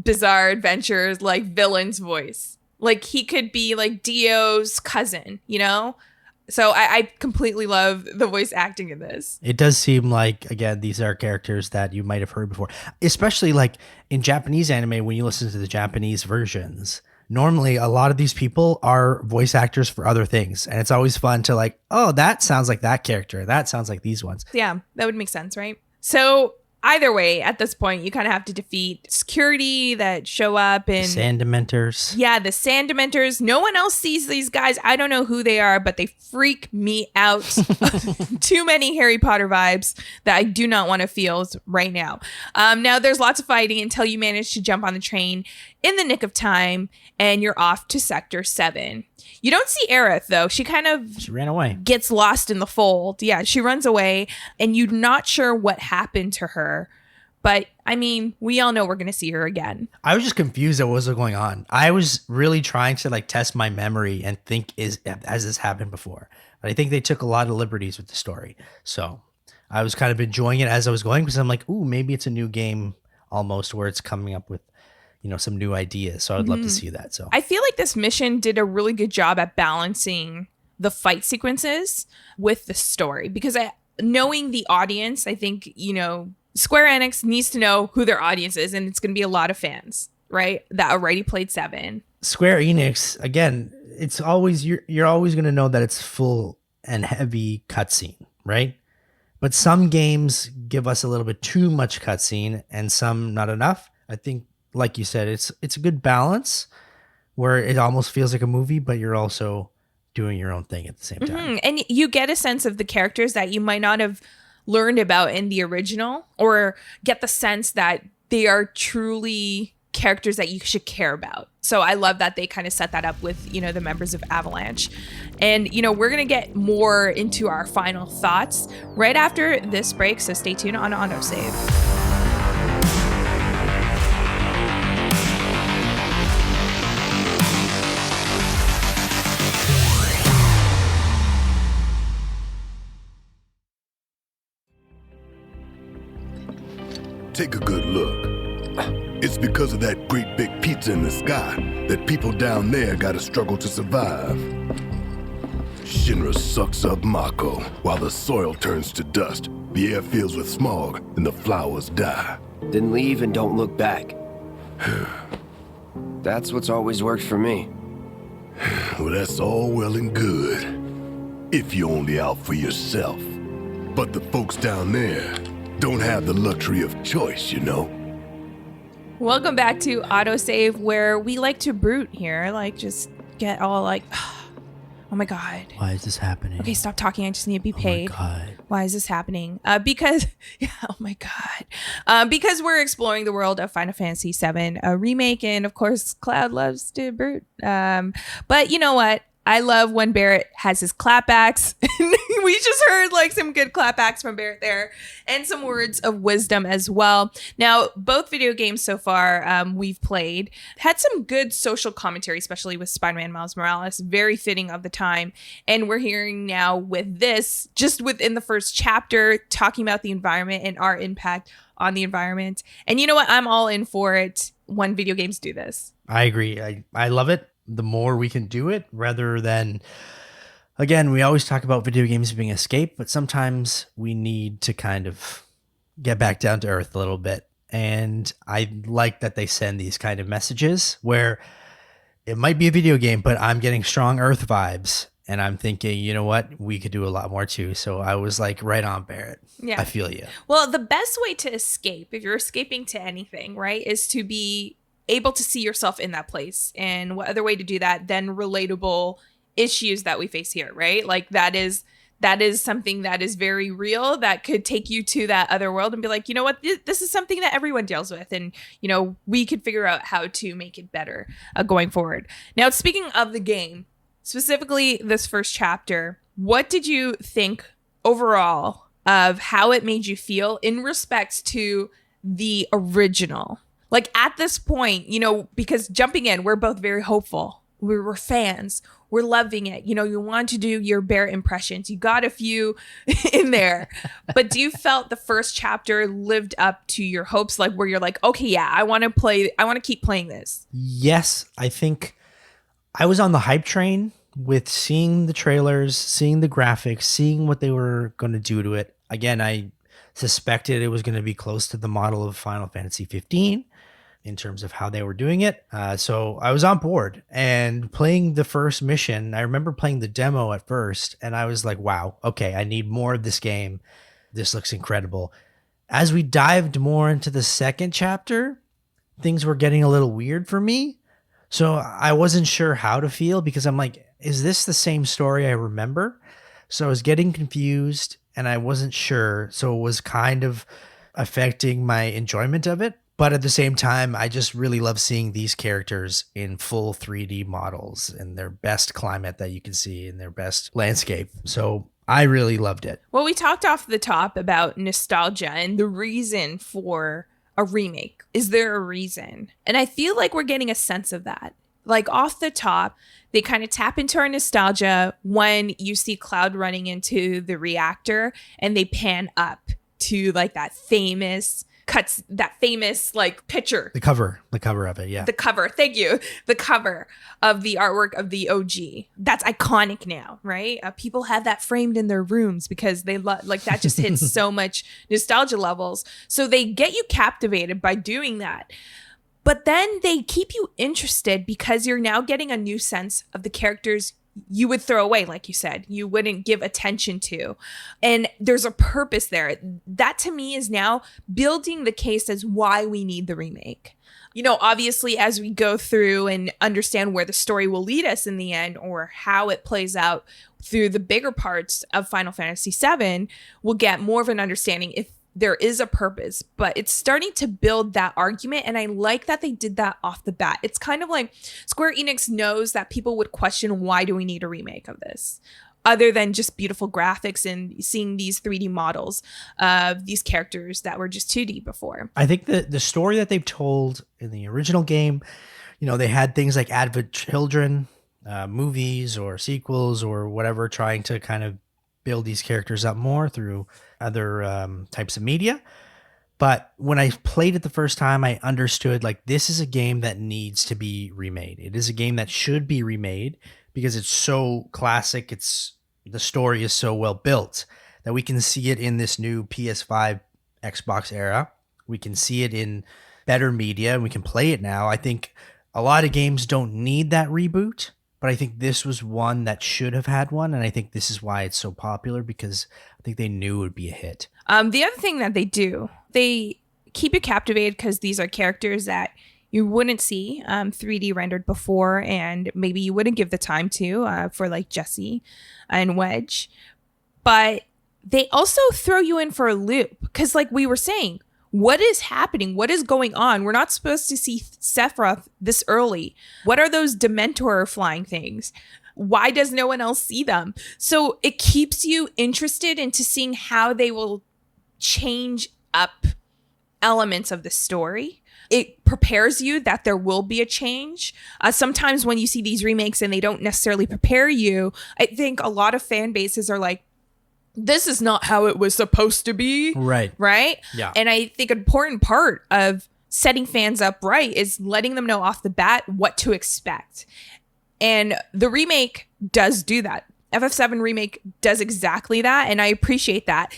Bizarre Adventures like villain's voice. Like he could be like Dio's cousin, you know? So I completely love the voice acting in this. It does seem like, again, these are characters that you might have heard before, especially like in Japanese anime, when you listen to the Japanese versions, normally a lot of these people are voice actors for other things. And it's always fun to like, oh, that sounds like that character. That sounds like these ones. Yeah, that would make sense, right? So either way, at this point, you kind of have to defeat security that show up and Sand Dementors. Yeah, the Sand Dementors. No one else sees these guys. I don't know who they are, but they freak me out. Too many Harry Potter vibes that I do not want to feel right now. Now, there's lots of fighting until you manage to jump on the train in the nick of time, and you're off to Sector 7. You don't see Aerith, though. She ran away. Gets lost in the fold. Yeah, she runs away, and you're not sure what happened to her. But, I mean, we all know we're going to see her again. I was just confused at what was going on. I was really trying to like test my memory and think, has this happened before? But I think they took a lot of liberties with the story. So I was kind of enjoying it as I was going because I'm like, ooh, maybe it's a new game almost where it's coming up with, some new ideas. So I'd love to see that. So I feel like this mission did a really good job at balancing the fight sequences with the story because knowing the audience, I think, Square Enix needs to know who their audience is, and it's going to be a lot of fans, right? That already played 7. Square Enix, again, it's always, you're always going to know that it's full and heavy cutscene, right? But some games give us a little bit too much cutscene and some not enough. I think, like you said, it's a good balance where it almost feels like a movie, but you're also doing your own thing at the same time. Mm-hmm. And you get a sense of the characters that you might not have learned about in the original, or get the sense that they are truly characters that you should care about. So I love that they kind of set that up with, the members of Avalanche. And, we're going to get more into our final thoughts right after this break. So stay tuned on AutoSave. Take a good look. It's because of that great big pizza in the sky that people down there gotta struggle to survive. Shinra sucks up Mako while the soil turns to dust, the air fills with smog, and the flowers die. Then leave and don't look back. That's what's always worked for me. Well, that's all well and good, if you're only out for yourself. But the folks down there don't have the luxury of choice, Welcome back to AutoSave, where we like to brute here, just get all oh my god, why is this happening? Okay, stop talking. I just need to be paid. Oh my god, why is this happening? Because oh my god, because we're exploring the world of Final Fantasy VII Remake, and of course Cloud loves to brute. But you know what? I love when Barrett has his clapbacks. We just heard some good clapbacks from Barrett there, and some words of wisdom as well. Now, both video games so far we've played had some good social commentary, especially with Spider-Man Miles Morales, very fitting of the time. And we're hearing now with this, just within the first chapter, talking about the environment and our impact on the environment. And you know what? I'm all in for it when video games do this. I agree. I love it. The more we can do it, rather than, again, we always talk about video games being escape, but sometimes we need to kind of get back down to earth a little bit. And I like that they send these kind of messages where it might be a video game, but I'm getting strong earth vibes. And I'm thinking, you know what? We could do a lot more too. So I was like, right on, Barrett. Yeah. I feel you. Well, the best way to escape, if you're escaping to anything, right, is to be able to see yourself in that place. And what other way to do that than relatable issues that we face here, right? That is something that is very real, that could take you to that other world and be like, you know what, this is something that everyone deals with, and we could figure out how to make it better going forward. Now, speaking of the game, specifically this first chapter, what did you think overall of how it made you feel in respect to the original? At this point, because jumping in, we're both very hopeful. We're fans. We're loving it. You want to do your Barrett impressions. You got a few in there. But do you felt the first chapter lived up to your hopes? Where you're like, okay, yeah, I want to keep playing this. Yes, I think I was on the hype train with seeing the trailers, seeing the graphics, seeing what they were going to do to it. Again, I suspected it was going to be close to the model of Final Fantasy 15. In terms of how they were doing it. So I was on board and playing the first mission. I remember playing the demo at first and I was like, wow, okay, I need more of this game. This looks incredible. As we dived more into the second chapter, things were getting a little weird for me. So I wasn't sure how to feel because I'm like, is this the same story I remember? So I was getting confused and I wasn't sure. So it was kind of affecting my enjoyment of it. But at the same time, I just really love seeing these characters in full 3D models in their best climate that you can see in their best landscape. So I really loved it. Well, we talked off the top about nostalgia and the reason for a remake. Is there a reason? And I feel like we're getting a sense of that. Like off the top, they kind of tap into our nostalgia when you see Cloud running into the reactor and they pan up to like that famous like picture. The cover of it, yeah. The cover, thank you. The cover of the artwork of the OG. That's iconic now, right? People have that framed in their rooms because they love, like that just hits so much nostalgia levels. So they get you captivated by doing that. But then they keep you interested because you're now getting a new sense of the characters you would throw away, like you said, you wouldn't give attention to. And there's a purpose there. That to me is now building the case as why we need the remake. You know, obviously, as we go through and understand where the story will lead us in the end or how it plays out through the bigger parts of Final Fantasy VII, we'll get more of an understanding if there is a purpose, but it's starting to build that argument. And I like that they did that off the bat. It's kind of like Square Enix knows that people would question, why do we need a remake of this? Other than just beautiful graphics and seeing these 3D models of these characters that were just 2D before. I think the story that they've told in the original game, you know, they had things like Advent Children, movies or sequels or whatever, trying to kind of build these characters up more through other types of media. But when I played it the first time, I understood like this is a game that needs to be remade. It is a game that should be remade because it's so classic. The story is so well built that we can see it in this new PS5 Xbox era. We can see it in better media and we can play it now. I think a lot of games don't need that reboot, but I think this was one that should have had one. And I think this is why it's so popular because I think they knew it would be a hit. The other thing that they do, they keep you captivated because these are characters that you wouldn't see 3D rendered before, and maybe you wouldn't give the time to for like Jesse and Wedge. But they also throw you in for a loop because like we were saying, what is happening? What is going on? We're not supposed to see Sephiroth this early. What are those Dementor flying things? Why does no one else see them? So it keeps you interested into seeing how they will change up elements of the story. It prepares you that there will be a change. Sometimes when you see these remakes and they don't necessarily prepare you, I think a lot of fan bases are like, this is not how it was supposed to be. Right. Right? Yeah. And I think an important part of setting fans up right is letting them know off the bat what to expect. And the remake does do that. FF7 Remake does exactly that, and I appreciate that.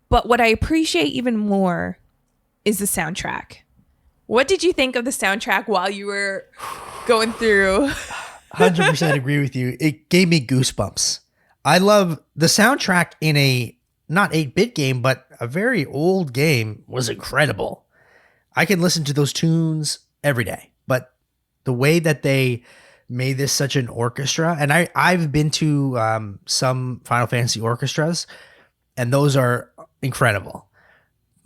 But what I appreciate even more is the soundtrack. What did you think of the soundtrack while you were going through? 100% agree with you. It gave me goosebumps. I love the soundtrack in a not 8-bit game, but a very old game was incredible. I can listen to those tunes every day, but the way that they made this such an orchestra, and I've been to some Final Fantasy orchestras, and those are incredible.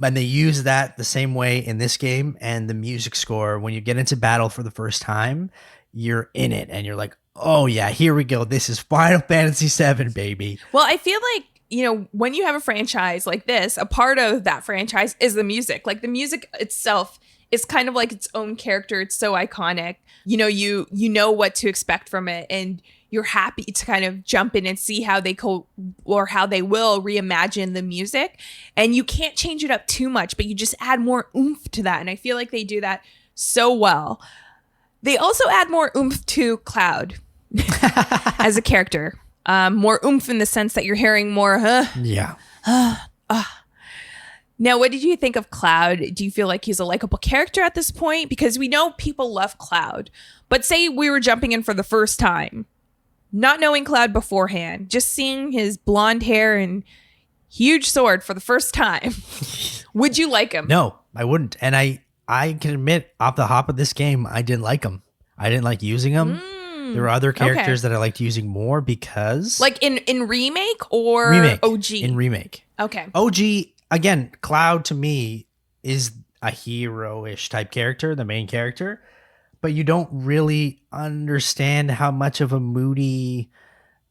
And they use that the same way in this game, and the music score, when you get into battle for the first time, you're in it, and you're like, oh yeah, here we go. This is Final Fantasy VII, baby. Well, I feel like, you know, when you have a franchise like this, a part of that franchise is the music. Like the music itself is kind of like its own character. It's so iconic. You know, you know what to expect from it, and you're happy to kind of jump in and see how they how they will reimagine the music. And you can't change it up too much, but you just add more oomph to that. And I feel like they do that so well. They also add more oomph to Cloud as a character. More oomph in the sense that you're hearing more, Yeah. Now, what did you think of Cloud? Do you feel like he's a likable character at this point? Because we know people love Cloud. But say we were jumping in for the first time, not knowing Cloud beforehand, just seeing his blonde hair and huge sword for the first time. Would you like him? No, I wouldn't. And I can admit, off the hop of this game, I didn't like him. I didn't like using him. There were other characters that I liked using more because... Like in Remake or Remake. OG? In Remake. Okay. OG, again, Cloud to me is a hero-ish type character, the main character, but you don't really understand how much of a moody,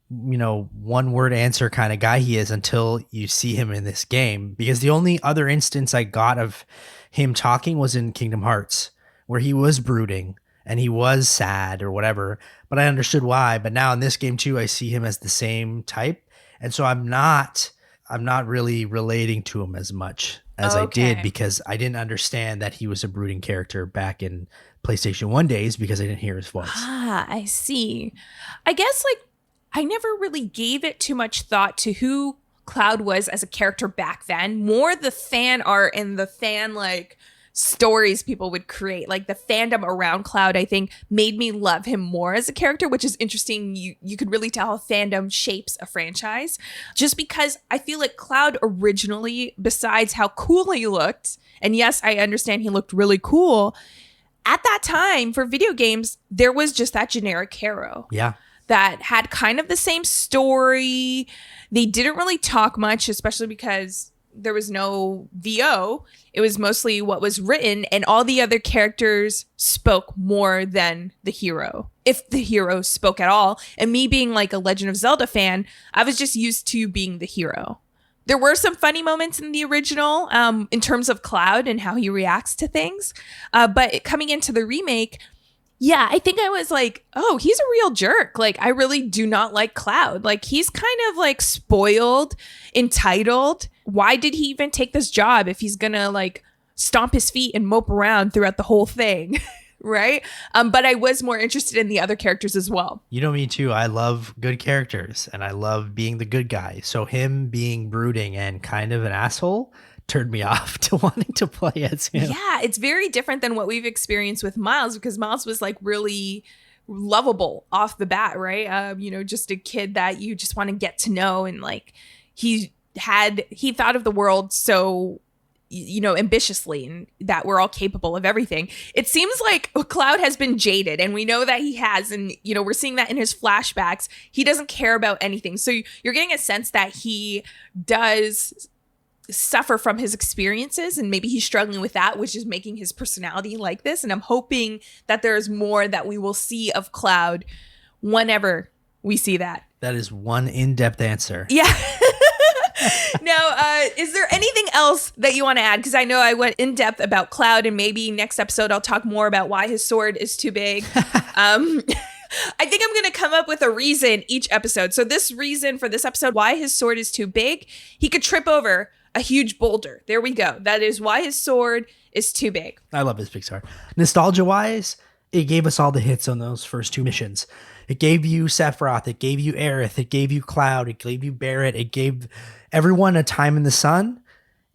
one-word answer kind of guy he is until you see him in this game. Because the only other instance I got of him talking was in Kingdom Hearts, where he was brooding and he was sad or whatever, but I understood why. But now in this game too, I see him as the same type. And so I'm not really relating to him as much as I did, because I didn't understand that he was a brooding character back in PlayStation 1 days because I didn't hear his voice. I see. I guess I never really gave it too much thought to who Cloud was as a character back then. More the fan art and the fan stories people would create, like the fandom around Cloud, I think made me love him more as a character, which is interesting. You could really tell how fandom shapes a franchise, just because I feel like Cloud originally, besides how cool he looked, and yes, I understand he looked really cool, at that time for video games, there was just that generic hero. Yeah. That had kind of the same story. They didn't really talk much, especially because there was no VO. It was mostly what was written, and all the other characters spoke more than the hero, if the hero spoke at all. And me being a Legend of Zelda fan, I was just used to being the hero. There were some funny moments in the original in terms of Cloud and how he reacts to things. But coming into the remake, yeah, I think I was oh, he's a real jerk. I really do not like Cloud. He's kind of spoiled, entitled. Why did he even take this job if he's gonna stomp his feet and mope around throughout the whole thing? Right? But I was more interested in the other characters as well. Me too. I love good characters and I love being the good guy. So him being brooding and kind of an asshole turned me off to wanting to play as him. Yeah, it's very different than what we've experienced with Miles, because Miles was really lovable off the bat, right? Just a kid that you just want to get to know, and he thought of the world so ambitiously, and that we're all capable of everything. It seems like Cloud has been jaded, and we know that he has, and we're seeing that in his flashbacks. He doesn't care about anything. So you're getting a sense that he does suffer from his experiences, and maybe he's struggling with that, which is making his personality like this. And I'm hoping that there's more that we will see of Cloud whenever we see that. That is one in-depth answer. Yeah. Now, is there anything else that you want to add? Because I know I went in depth about Cloud, and maybe next episode I'll talk more about why his sword is too big. I think I'm going to come up with a reason each episode. So this reason for this episode, why his sword is too big, he could trip over a huge boulder. There we go. That is why his sword is too big. I love his big sword. Nostalgia-wise, it gave us all the hits on those first two missions. It gave you Sephiroth, it gave you Aerith, it gave you Cloud, it gave you Barrett, it gave everyone a time in the sun,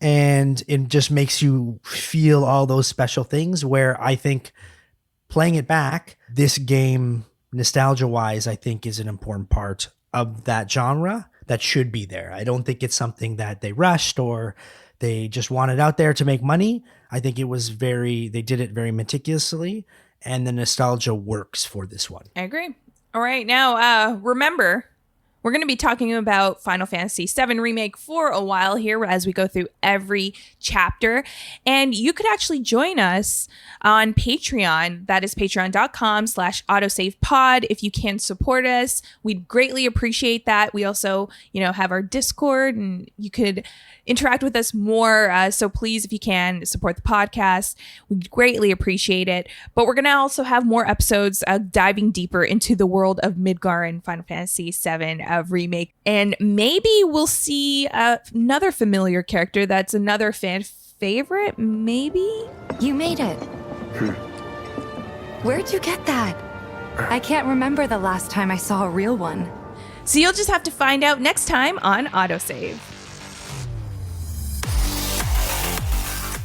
and it just makes you feel all those special things, where I think playing it back, this game, nostalgia-wise, I think is an important part of that genre that should be there. I don't think it's something that they rushed or they just wanted out there to make money. I think they did it very meticulously, and the nostalgia works for this one. I agree. All right. Now, remember, we're going to be talking about Final Fantasy VII Remake for a while here as we go through every chapter. And you could actually join us on Patreon. That is patreon.com/autosavepod. If you can support us, we'd greatly appreciate that. We also, have our Discord, and you could interact with us more. So please, if you can, support the podcast. We'd greatly appreciate it. But we're going to also have more episodes diving deeper into the world of Midgar and Final Fantasy VII Remake. And maybe we'll see another familiar character that's another fan favorite, maybe? You made it. Where'd you get that? I can't remember the last time I saw a real one. So you'll just have to find out next time on AutoSave.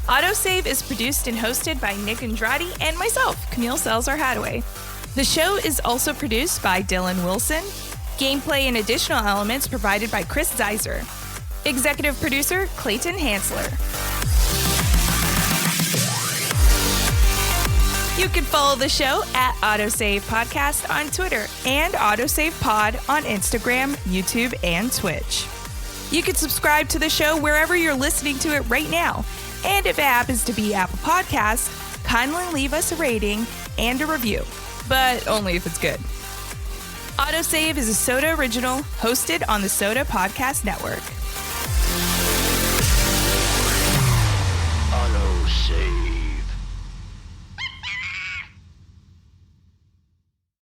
AutoSave is produced and hosted by Nick Andrade and myself, Camille Salazar-Hadaway. The show is also produced by Dylan Wilson. Gameplay and additional elements provided by Chris Zeiser. Executive producer, Clayton Hansler. You can follow the show at AutoSave Podcast on Twitter and AutoSave Pod on Instagram, YouTube, and Twitch. You can subscribe to the show wherever you're listening to it right now. And if it happens to be Apple Podcasts, kindly leave us a rating and a review, but only if it's good. AutoSave is a Soda original hosted on the Soda Podcast Network.